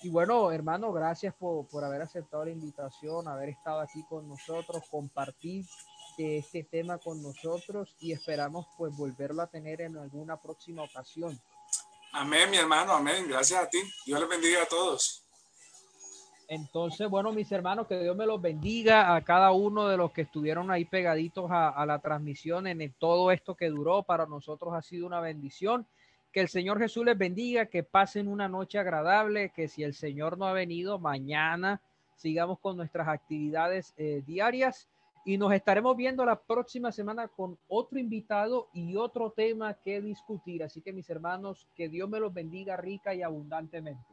Y bueno, hermano, gracias por haber aceptado la invitación, haber estado aquí con nosotros, compartir de este tema con nosotros y esperamos pues volverlo a tener en alguna próxima ocasión. Amén, mi hermano, amén. Gracias a ti. Dios les bendiga a todos. Entonces, bueno, mis hermanos, que Dios me los bendiga a cada uno de los que estuvieron ahí pegaditos a la transmisión en todo esto que duró. Para nosotros ha sido una bendición. Que el Señor Jesús les bendiga, que pasen una noche agradable, que si el Señor no ha venido, mañana sigamos con nuestras actividades diarias y nos estaremos viendo la próxima semana con otro invitado y otro tema que discutir. Así que mis hermanos, que Dios me los bendiga rica y abundantemente.